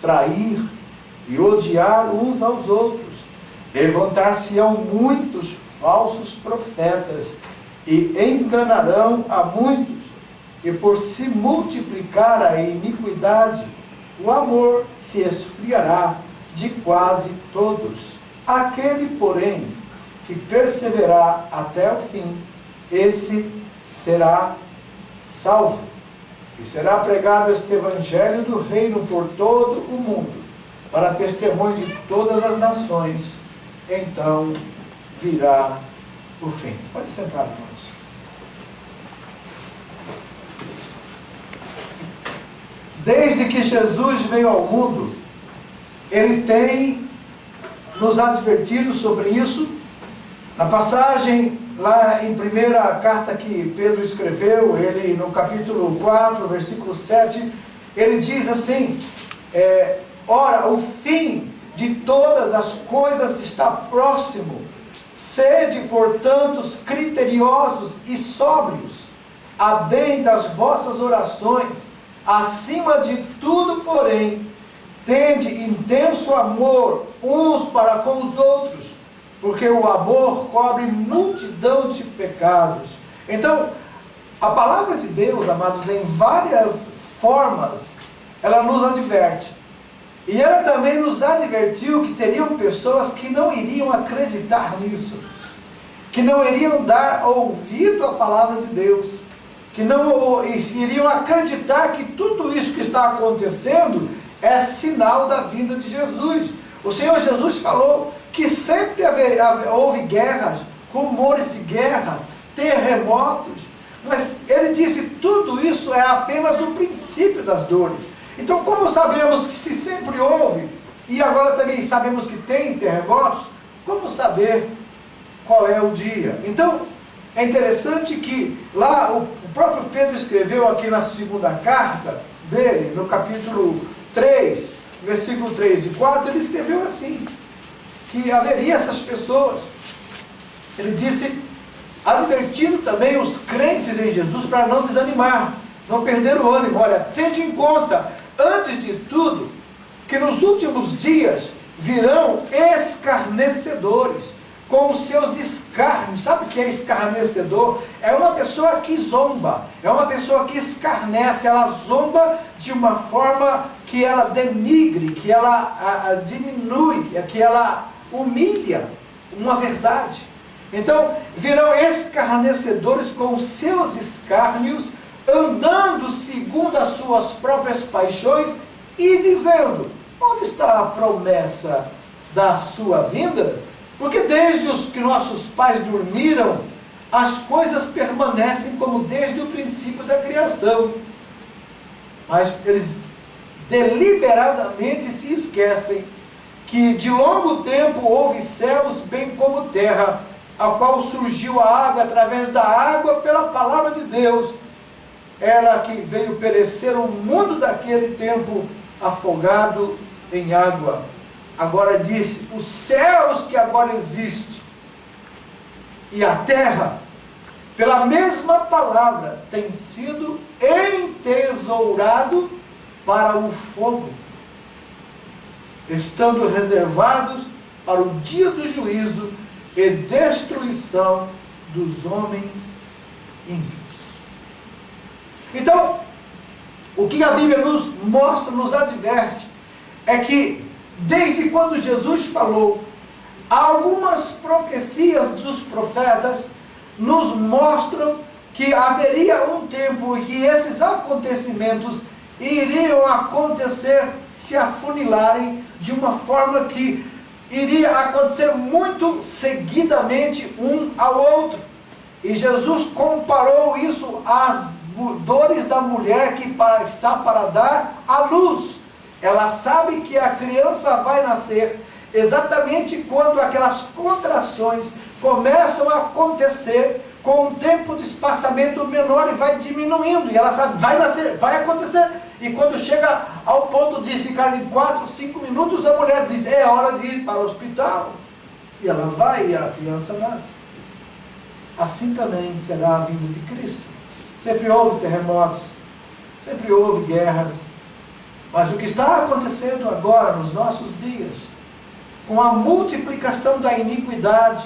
S2: trair e odiar uns aos outros. Levantar-se-ão muitos falsos profetas e enganarão a muitos. E por se multiplicar a iniquidade, o amor se esfriará de quase todos. Aquele, porém, que perseverar até o fim, esse será salvo. E será pregado este evangelho do reino por todo o mundo, para testemunho de todas as nações. Então virá o fim. Pode sentar, irmãos. Desde que Jesus veio ao mundo, Ele tem nos advertido sobre isso. Na passagem, lá em primeira carta que Pedro escreveu, ele no capítulo 4, versículo 7, ele diz assim, ora, o fim de todas as coisas está próximo. Sede, portanto, criteriosos e sóbrios, a bem das vossas orações. Acima de tudo, porém, tende intenso amor uns para com os outros, porque o amor cobre multidão de pecados. Então, a palavra de Deus, amados, em várias formas, ela nos adverte. E ela também nos advertiu que teriam pessoas que não iriam acreditar nisso, que não iriam dar ouvido à palavra de Deus, que não iriam acreditar que tudo isso que está acontecendo é sinal da vinda de Jesus. O Senhor Jesus falou que sempre houve guerras, rumores de guerras, terremotos, mas Ele disse que tudo isso é apenas o princípio das dores. Então, como sabemos que se sempre houve, e agora também sabemos que tem terremotos, como saber qual é o dia? Então, é interessante que lá o próprio Pedro escreveu aqui na segunda carta dele, no capítulo 3, versículo 3 e 4, ele escreveu assim, que haveria essas pessoas. Ele disse, advertindo também os crentes em Jesus para não desanimar, não perder o ânimo. Olha, tende em conta, antes de tudo, que nos últimos dias virão escarnecedores, com os seus escárnios. Sabe o que é escarnecedor? É uma pessoa que zomba, é uma pessoa que escarnece, ela zomba de uma forma que ela denigre, que ela diminui, que ela humilha uma verdade. Então, virão escarnecedores com os seus escárnios, andando segundo as suas próprias paixões e dizendo, onde está a promessa da sua vinda? Porque desde os que nossos pais dormiram, as coisas permanecem como desde o princípio da criação. Mas eles deliberadamente se esquecem que de longo tempo houve céus bem como terra, a qual surgiu a água através da água pela palavra de Deus. Ela que veio perecer o mundo daquele tempo afogado em água. Agora disse, os céus que agora existem e a terra, pela mesma palavra, tem sido entesourado para o fogo, estando reservados para o dia do juízo e destruição dos homens ímpios. Então, o que a Bíblia nos mostra, nos adverte, é que desde quando Jesus falou Algumas profecias dos profetas nos mostram que haveria um tempo em que esses acontecimentos iriam acontecer, se afunilarem de uma forma que iria acontecer muito seguidamente um ao outro. E Jesus comparou isso às dores da mulher que está para dar à luz. Ela sabe que a criança vai nascer exatamente quando aquelas contrações começam a acontecer, com um tempo de espaçamento menor, e vai diminuindo, e ela sabe, vai nascer, vai acontecer, e quando chega ao ponto de ficar em 4, 5 minutos, a mulher diz, é hora de ir para o hospital, e ela vai, e a criança nasce. Assim também será a vinda de Cristo. Sempre houve terremotos, sempre houve guerras, mas o que está acontecendo agora, nos nossos dias, com a multiplicação da iniquidade,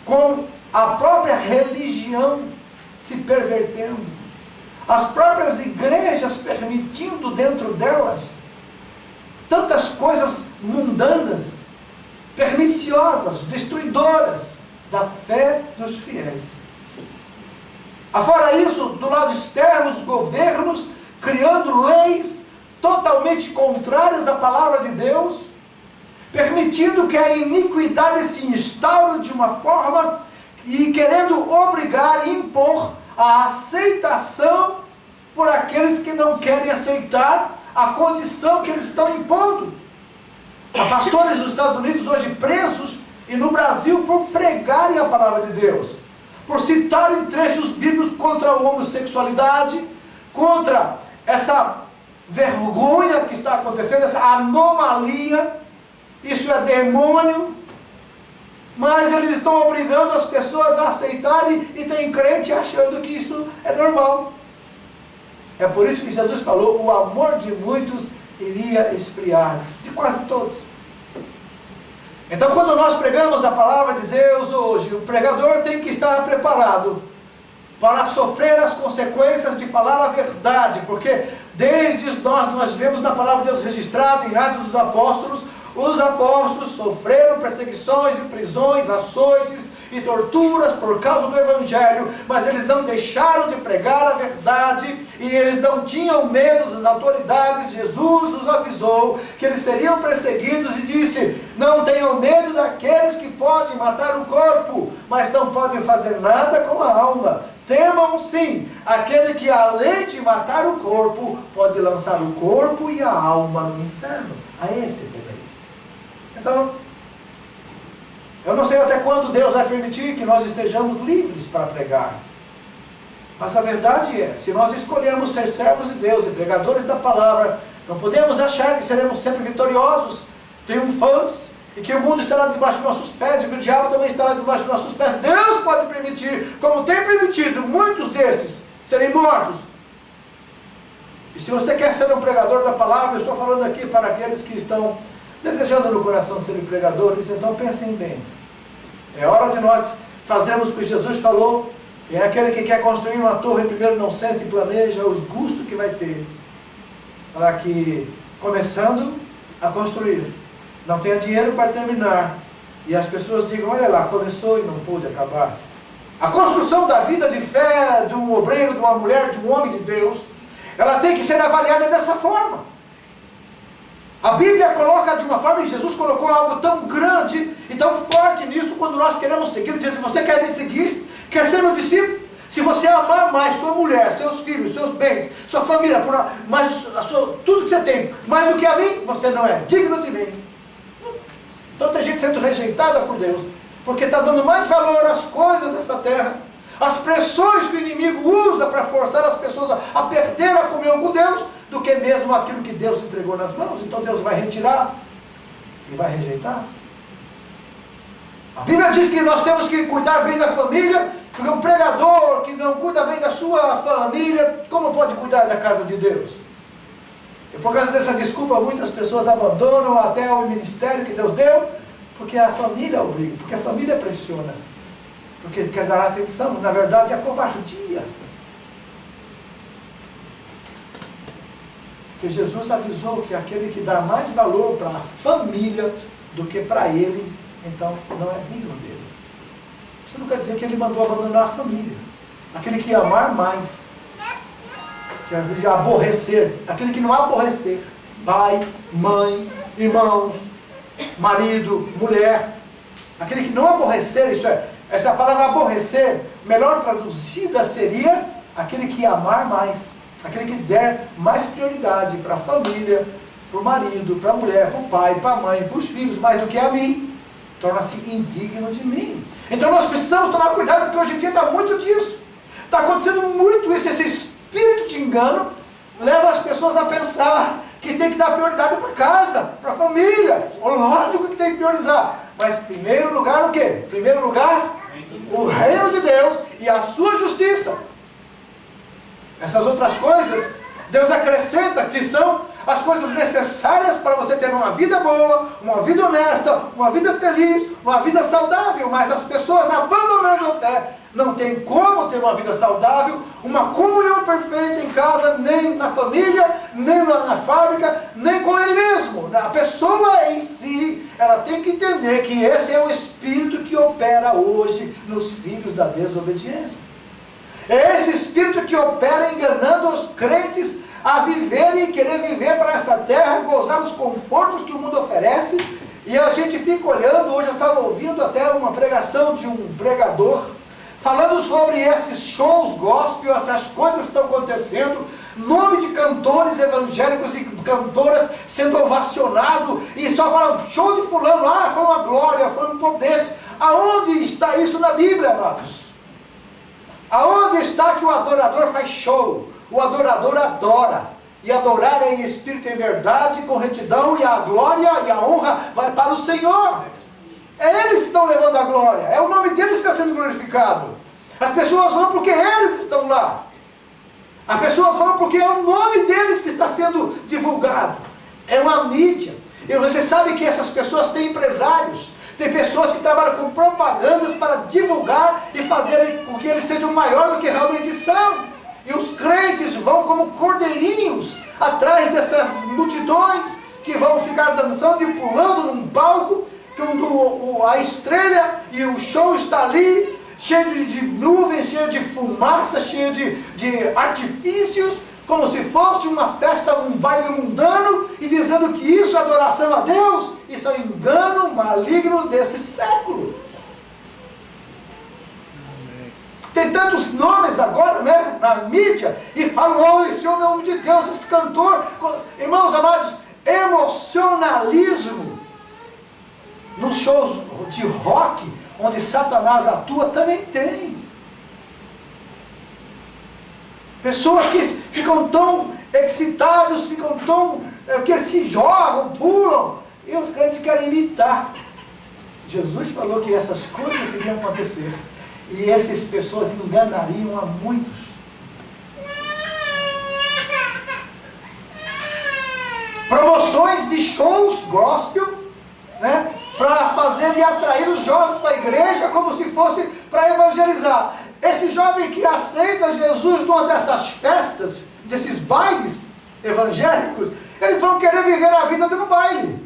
S2: com a própria religião se pervertendo, as próprias igrejas permitindo dentro delas tantas coisas mundanas, perniciosas, destruidoras da fé dos fiéis. Afora isso, do lado externo, os governos criando leis totalmente contrárias à palavra de Deus, permitindo que a iniquidade se instaure de uma forma e querendo obrigar e impor a aceitação por aqueles que não querem aceitar a condição que eles estão impondo. Há pastores nos Estados Unidos hoje presos e no Brasil por pregarem a palavra de Deus, por citarem trechos bíblicos contra a homossexualidade, contra essa vergonha que está acontecendo, essa anomalia. Isso é demônio, mas eles estão obrigando as pessoas a aceitarem, e tem crente achando que isso é normal. É por isso que Jesus falou, o amor de muitos iria esfriar, de quase todos. Então, quando nós pregamos a palavra de Deus hoje, o pregador tem que estar preparado para sofrer as consequências de falar a verdade, porque desde nós vemos na palavra de Deus registrado em Atos dos Apóstolos, os apóstolos sofreram perseguições e prisões, açoites e torturas por causa do Evangelho, mas eles não deixaram de pregar a verdade, e eles não tinham medo das autoridades. Jesus os avisou que eles seriam perseguidos e disse, não tenham medo daqueles que podem matar o corpo, mas não podem fazer nada com a alma. Temam sim aquele que, além de matar o corpo, pode lançar o corpo e a alma no inferno. A esse temeis. Então, eu não sei até quando Deus vai permitir que nós estejamos livres para pregar. Mas a verdade é, se nós escolhermos ser servos de Deus e pregadores da palavra, não podemos achar que seremos sempre vitoriosos, triunfantes, e que o mundo estará debaixo dos nossos pés, e que o diabo também estará debaixo dos nossos pés. Deus pode permitir, como tem permitido, muitos desses serem mortos. E se você quer ser um pregador da palavra, eu estou falando aqui para aqueles que estão desejando no coração serem pregadores, então pensem bem. É hora de nós fazermos o que Jesus falou. É aquele que quer construir uma torre, primeiro não sente e planeja os custos que vai ter, para que, começando a construir, não tenha dinheiro para terminar, e as pessoas digam, olha lá, começou e não pôde acabar. A construção da vida de fé de um obreiro, de uma mulher, de um homem de Deus, ela tem que ser avaliada dessa forma. A Bíblia coloca de uma forma, e Jesus colocou algo tão grande e tão forte nisso, quando nós queremos seguir. Ele diz, você quer me seguir? Quer ser meu discípulo? Se você amar mais sua mulher, seus filhos, seus bens, sua família, tudo que você tem, mais do que a mim, você não é digno de mim. Então tem gente sendo rejeitada por Deus, porque está dando mais valor às coisas dessa terra, às pressões que o inimigo usa para forçar as pessoas a perder a comunhão com Deus, do que mesmo aquilo que Deus entregou nas mãos. Então Deus vai retirar e vai rejeitar. A Bíblia diz que nós temos que cuidar bem da família, porque um pregador que não cuida bem da sua família, como pode cuidar da casa de Deus? E por causa dessa desculpa, muitas pessoas abandonam até o ministério que Deus deu, porque a família obriga, porque a família pressiona, porque quer dar atenção. Na verdade, é covardia. Porque Jesus avisou que aquele que dá mais valor para a família do que para ele, então não é digno dele. Isso não quer dizer que ele mandou abandonar a família. Aquele que amar mais, que ao invés de aborrecer, aquele que não aborrecer, pai, mãe, irmãos, marido, mulher, aquele que não aborrecer, isso é, essa palavra aborrecer, melhor traduzida seria aquele que amar mais, aquele que der mais prioridade para a família, para o marido, para a mulher, para o pai, para a mãe, para os filhos, mais do que a mim, torna-se indigno de mim. Então nós precisamos tomar cuidado, porque hoje em dia está muito disso. Está acontecendo muito isso, esse espírito de engano leva as pessoas a pensar que tem que dar prioridade para casa, para a família. Lógico que tem que priorizar. Mas em primeiro lugar o quê? Em primeiro lugar, o reino de Deus e a sua justiça. Essas outras coisas, Deus acrescenta que são as coisas necessárias para você ter uma vida boa, uma vida honesta, uma vida feliz, uma vida saudável. Mas as pessoas abandonando a fé, não tem como ter uma vida saudável, uma comunhão perfeita em casa, nem na família, nem na fábrica, nem com ele mesmo. A pessoa em si, ela tem que entender que esse é o espírito que opera hoje nos filhos da desobediência. É esse espírito que opera enganando os crentes a viver e querer viver para essa terra, gozar os confortos que o mundo oferece. E a gente fica olhando, hoje eu estava ouvindo até uma pregação de um pregador, falando sobre esses shows gospel, essas coisas que estão acontecendo, nome de cantores evangélicos e cantoras sendo ovacionado, e só falam, show de fulano, foi uma glória, foi um poder. Aonde está isso na Bíblia, amados? Aonde está que o adorador faz show? O adorador adora. E adorar é em espírito e em verdade, com retidão, e a glória e a honra vai para o Senhor. É eles que estão levando a glória. É o nome deles que está sendo glorificado. As pessoas vão porque eles estão lá. As pessoas vão porque é o nome deles que está sendo divulgado. É uma mídia. E você sabe que essas pessoas têm empresários. Tem pessoas que trabalham com propagandas para divulgar e fazer com que eles sejam maior do que realmente são. E os crentes vão como cordeirinhos atrás dessas multidões que vão ficar dançando e pulando num palco, quando a estrela e o show está ali, cheio de nuvens, cheio de fumaça, cheio de artifícios, como se fosse uma festa, um baile mundano, e dizendo que isso é adoração a Deus. Isso é um engano maligno desse século. Tem tantos nomes agora, né, na mídia, e falam, esse é o nome de Deus, esse cantor. Irmãos amados, emocionalismo nos shows de rock, onde Satanás atua, também tem. Pessoas que ficam tão excitados, ficam tão, que se jogam, pulam, e os crentes querem imitar. Jesus falou que essas coisas iriam acontecer, e essas pessoas enganariam a muitos. Promoções de shows gospel, né, para fazer e atrair os jovens para a igreja, como se fosse para evangelizar. Esse jovem que aceita Jesus numa dessas festas, desses bailes evangélicos, eles vão querer viver a vida no baile,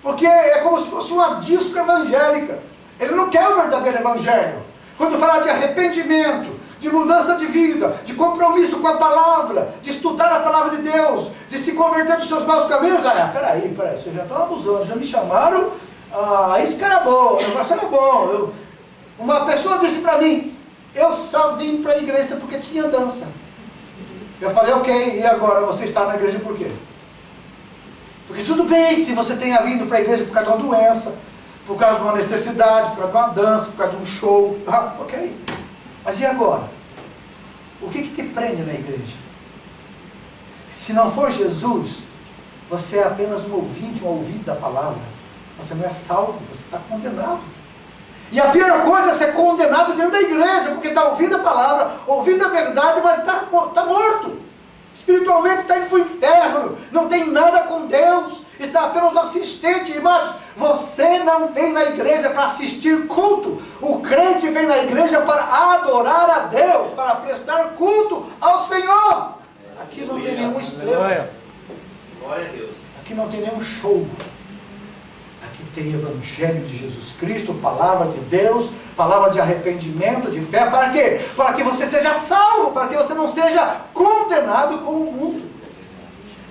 S2: porque é como se fosse uma disco evangélica. Ele não quer o verdadeiro evangelho. Quando falar de arrependimento, de mudança de vida, de compromisso com a palavra, de estudar a palavra de Deus, de se converter dos seus maus caminhos, peraí, vocês já estão abusando, já me chamaram, isso que era bom, o negócio era bom. Uma pessoa disse para mim, eu só vim para a igreja porque tinha dança. Eu falei, ok, e agora você está na igreja por quê? Porque tudo bem se você tenha vindo para a igreja por causa de uma doença, por causa de uma necessidade, por causa de uma dança, por causa de um show, ok. Mas e agora? O que te prende na igreja? Se não for Jesus, você é apenas um ouvinte da palavra. Você não é salvo, você está condenado. E a pior coisa é ser condenado dentro da igreja, porque está ouvindo a palavra, ouvindo a verdade, mas está morto. Espiritualmente está indo para o inferno, não tem nada com Deus, está apenas um assistente. Irmãos, você não vem na igreja para assistir culto. O crente vem na igreja para adorar a Deus, para prestar culto ao Senhor. Aqui não tem nenhuma estrela. Aqui não tem nenhum show. Aqui tem Evangelho de Jesus Cristo, palavra de Deus, palavra de arrependimento, de fé. Para quê? Para que você seja salvo, para que você não seja condenado com o mundo.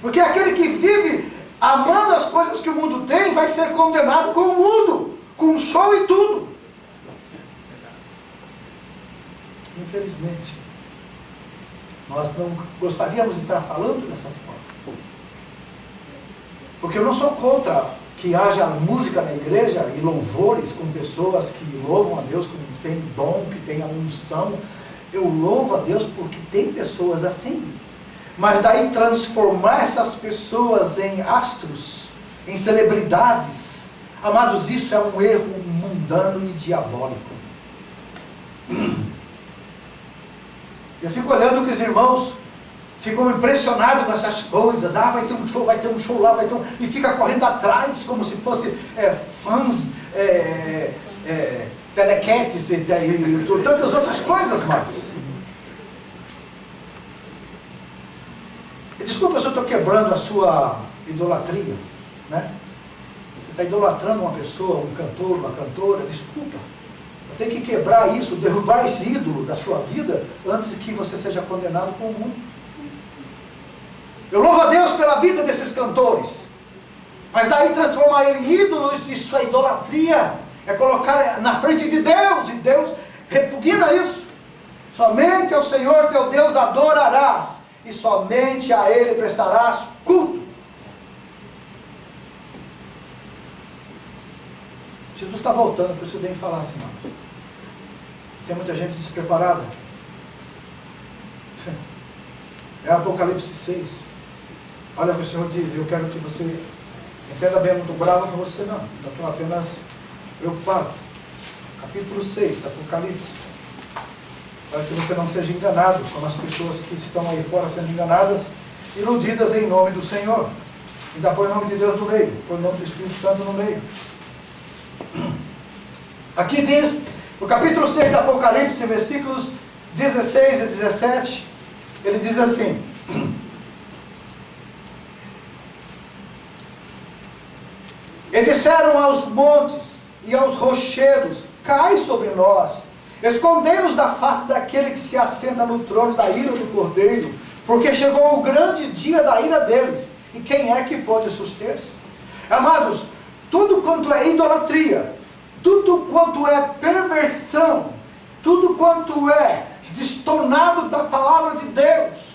S2: Porque aquele que vive amando as coisas que o mundo tem, vai ser condenado com o mundo, com show e tudo. Infelizmente, nós não gostaríamos de estar falando dessa forma. Porque eu não sou contra que haja música na igreja e louvores com pessoas que louvam a Deus, que tem dom, que tem a unção. Eu louvo a Deus porque tem pessoas assim. Mas daí transformar essas pessoas em astros, em celebridades, amados, isso é um erro mundano e diabólico. Eu fico olhando que os irmãos ficam impressionados com essas coisas. Ah, vai ter um show lá, vai ter um... E fica correndo atrás como se fosse fãs, telequetes e tantas outras coisas mais. E desculpa se eu estou quebrando a sua idolatria, né? Você está idolatrando uma pessoa, um cantor, uma cantora, desculpa. Eu tenho que quebrar isso, derrubar esse ídolo da sua vida antes que você seja condenado com o mundo. Eu louvo a Deus pela vida desses cantores, mas daí transformar ele em ídolos, isso é idolatria, é colocar na frente de Deus, e Deus repugna isso. Somente ao Senhor teu Deus adorarás, e somente a Ele prestarás culto. Jesus está voltando, por isso eu tenho que falar assim, não. Tem muita gente despreparada. É Apocalipse 6. Olha o que o Senhor diz. Eu quero que você entenda bem, eu não estou bravo com você não. Eu estou apenas preocupado. Capítulo 6 do Apocalipse. Para que você não seja enganado, como as pessoas que estão aí fora sendo enganadas, iludidas em nome do Senhor. Ainda põe o nome de Deus no meio, põe o nome do Espírito Santo no meio. Aqui diz, no capítulo 6 do Apocalipse, versículos 16 e 17, ele diz assim: E disseram aos montes e aos rochedos: cai sobre nós, escondei-nos da face daquele que se assenta no trono da ira do Cordeiro, porque chegou o grande dia da ira deles, e quem é que pode suster-se? Amados, tudo quanto é idolatria, tudo quanto é perversão, tudo quanto é destornado da palavra de Deus,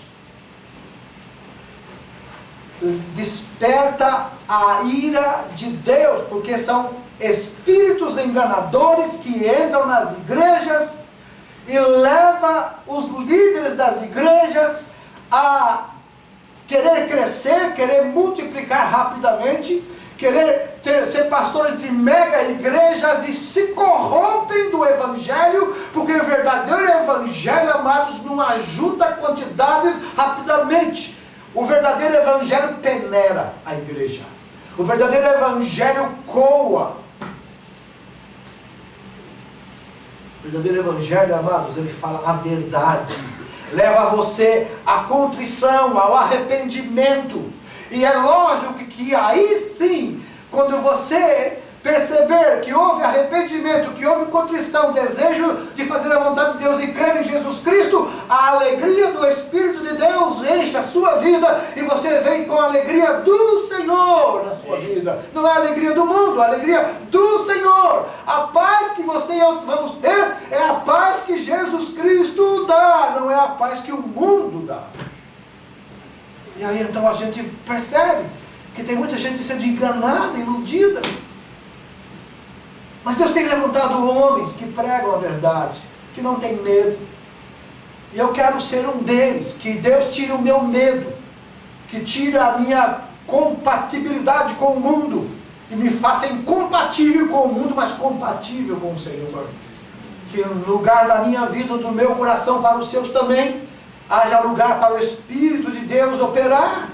S2: desperta a ira de Deus, porque são espíritos enganadores que entram nas igrejas e levam os líderes das igrejas a querer crescer, querer multiplicar rapidamente, querer ser pastores de mega igrejas, e se corrompem do evangelho, porque o verdadeiro evangelho, amados, não ajuda quantidades rapidamente. O verdadeiro evangelho peneira a igreja. O verdadeiro evangelho coa. O verdadeiro evangelho, amados, ele fala a verdade. Leva você à contrição, ao arrependimento. E é lógico que aí sim, quando você perceber que houve arrependimento, que houve contrição, desejo de fazer a vontade de Deus e crer em Jesus Cristo, a alegria do Espírito de Deus enche a sua vida, e você vem com a alegria do Senhor na sua vida. Não é a alegria do mundo, é a alegria do Senhor. A paz que você e eu vamos ter é a paz que Jesus Cristo dá, não é a paz que o mundo dá. E aí então a gente percebe que tem muita gente sendo enganada, iludida. Mas Deus tem levantado homens que pregam a verdade, que não têm medo. E eu quero ser um deles. Que Deus tire o meu medo, que tire a minha compatibilidade com o mundo, e me faça incompatível com o mundo, mas compatível com o Senhor. Que no lugar da minha vida, do meu coração para os seus também, haja lugar para o Espírito de Deus operar.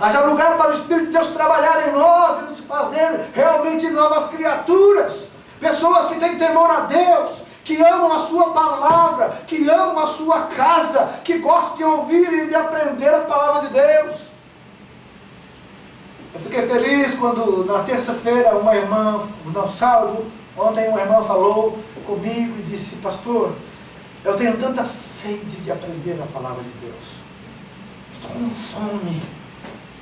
S2: Haja lugar para o Espírito de Deus trabalhar em nós e nos fazer realmente novas criaturas. Pessoas que têm temor a Deus, que amam a sua palavra, que amam a sua casa, que gostam de ouvir e de aprender a palavra de Deus. Eu fiquei feliz quando na terça-feira uma irmã, no sábado, ontem uma irmã falou comigo e disse: pastor, eu tenho tanta sede de aprender a palavra de Deus. Estou com fome.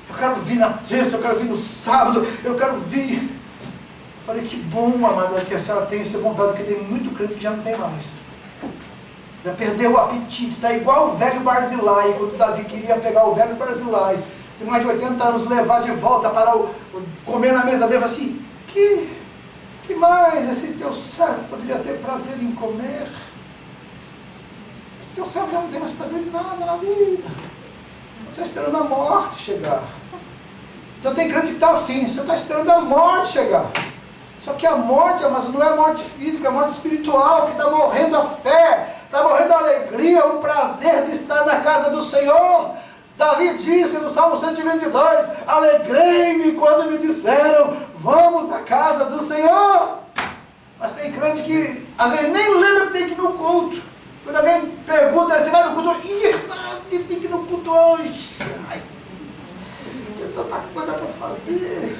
S2: Eu quero vir na terça, eu quero vir no sábado, eu quero vir. Eu falei: que bom, amada, que a senhora tem essa vontade, porque tem muito crente que já não tem mais. Já perdeu o apetite, está igual o velho Barzilai, quando Davi queria pegar o velho Barzilai, de mais de 80 anos, levar de volta para comer na mesa dele, assim: que mais esse teu servo poderia ter prazer em comer? Esse teu servo já não tem mais prazer em nada na vida. Está esperando a morte chegar. Então tem crente que está assim: você está esperando a morte chegar. Só que a morte, mas não é a morte física, é a morte espiritual, que está morrendo a fé, está morrendo a alegria, o prazer de estar na casa do Senhor. Davi disse no Salmo 122, alegrei-me quando me disseram, vamos à casa do Senhor. Mas tem crente que às vezes nem lembra que tem que ir no culto. Quando alguém pergunta, você vai no culto? Tem que ir no culto hoje. Ai, tem tanta coisa para fazer.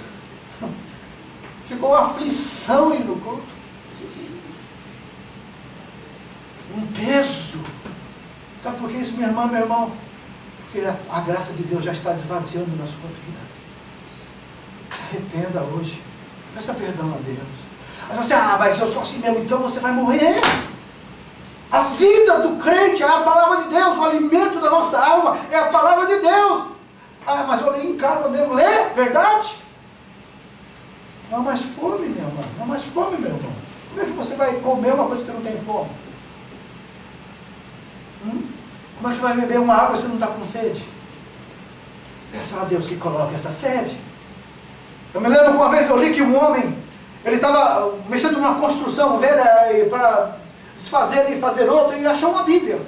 S2: Ficou uma aflição ir no culto. Um peso. Sabe por que isso, minha irmã, meu irmão? Porque a graça de Deus já está esvaziando na sua vida. Arrependa hoje. Peça perdão a Deus. Aí você: mas eu sou assim mesmo, então você vai morrer. A vida do crente é a palavra de Deus. O alimento da nossa alma é a palavra de Deus. Mas eu leio em casa mesmo. Lê? Verdade? Não há mais fome, minha irmã. Não há mais fome, meu irmão. Como é que você vai comer uma coisa que você não tem fome? Como é que você vai beber uma água se você não está com sede? Peça a Deus que coloque essa sede. Eu me lembro que uma vez eu li que um homem, ele estava mexendo numa construção velha para desfazer e fazer outra, e achou uma Bíblia.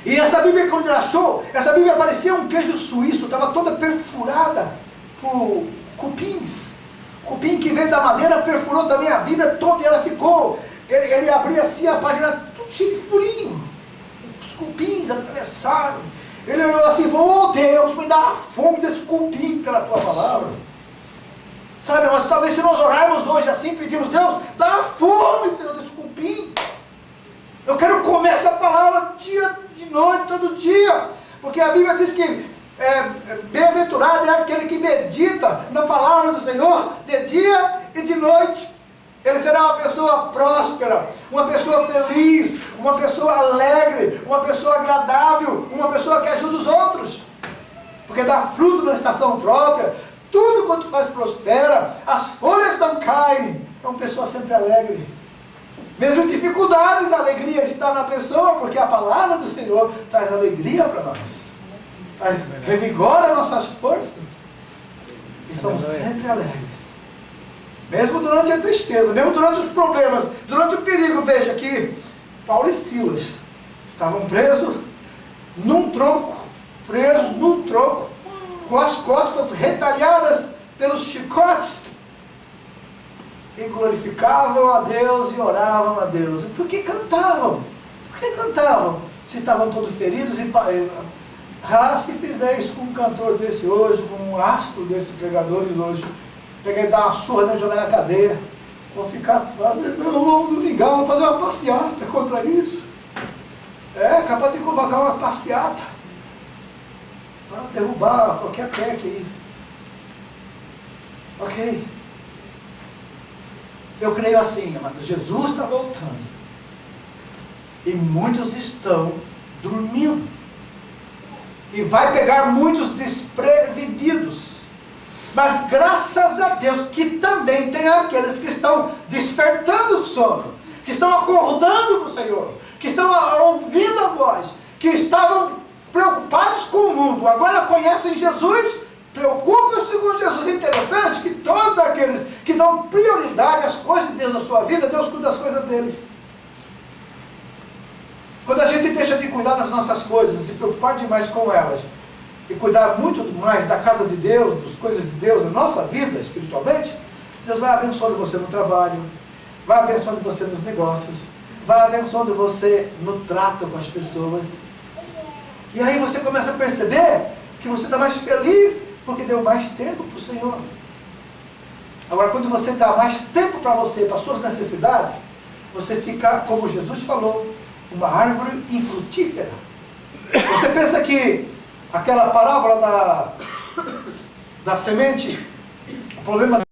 S2: E essa Bíblia, quando ele achou, essa Bíblia parecia um queijo suíço, estava toda perfurada por cupins. Cupim que veio da madeira perfurou também a Bíblia toda e ela ficou. Ele abria assim a página, tudo cheio de furinho. Os cupins atravessaram. Ele olhou assim e falou: oh Deus, me dá a fome desse cupim pela tua palavra. Sabe, mas talvez se nós orarmos hoje assim, pedimos: Deus, dá a fome, Senhor, desse cupim. Eu quero comer essa palavra dia de noite, todo dia. Porque a Bíblia diz que bem-aventurado é aquele que medita na palavra do Senhor de dia e de noite. Ele será uma pessoa próspera, uma pessoa feliz, uma pessoa alegre, uma pessoa agradável, uma pessoa que ajuda os outros. Porque dá fruto na estação própria, tudo quanto faz prospera, as folhas não caem. É uma pessoa sempre alegre. Mesmo em dificuldades, a alegria está na pessoa, porque a palavra do Senhor traz alegria para nós. Revigora nossas forças. E somos sempre alegres. Mesmo durante a tristeza, mesmo durante os problemas, durante o perigo. Veja que Paulo e Silas estavam presos num tronco, com as costas retalhadas pelos chicotes, e glorificavam a Deus e oravam a Deus. E por que cantavam? Por que cantavam? Se estavam todos feridos e... se fizer isso com um cantor desse hoje, com um astro desse pregador de hoje, peguei e dar uma surra dentro, jogar na cadeia, vou ficar, vamos vingar, vamos fazer uma passeata contra isso. Capaz de convocar uma passeata para derrubar qualquer PEC aí. Ok. Eu creio assim, amado, Jesus está voltando e muitos estão dormindo. E vai pegar muitos desprevenidos. Mas graças a Deus que também tem aqueles que estão despertando do sono, que estão acordando com o Senhor, que estão ouvindo a voz, que estavam preocupados com o mundo, agora conhecem Jesus, preocupam-se com Jesus. É interessante que todos aqueles que dão prioridade às coisas de Deus na sua vida, Deus cuida das coisas deles. Quando a gente deixa de cuidar das nossas coisas, se preocupar demais com elas, e cuidar muito mais da casa de Deus, das coisas de Deus, na nossa vida espiritualmente, Deus vai abençoando você no trabalho, vai abençoando você nos negócios, vai abençoando você no trato com as pessoas. E aí você começa a perceber que você está mais feliz Porque deu mais tempo para o Senhor. Agora, quando você dá mais tempo para você, para as suas necessidades, você fica, como Jesus falou, uma árvore infrutífera. Você pensa que aquela parábola da semente, o problema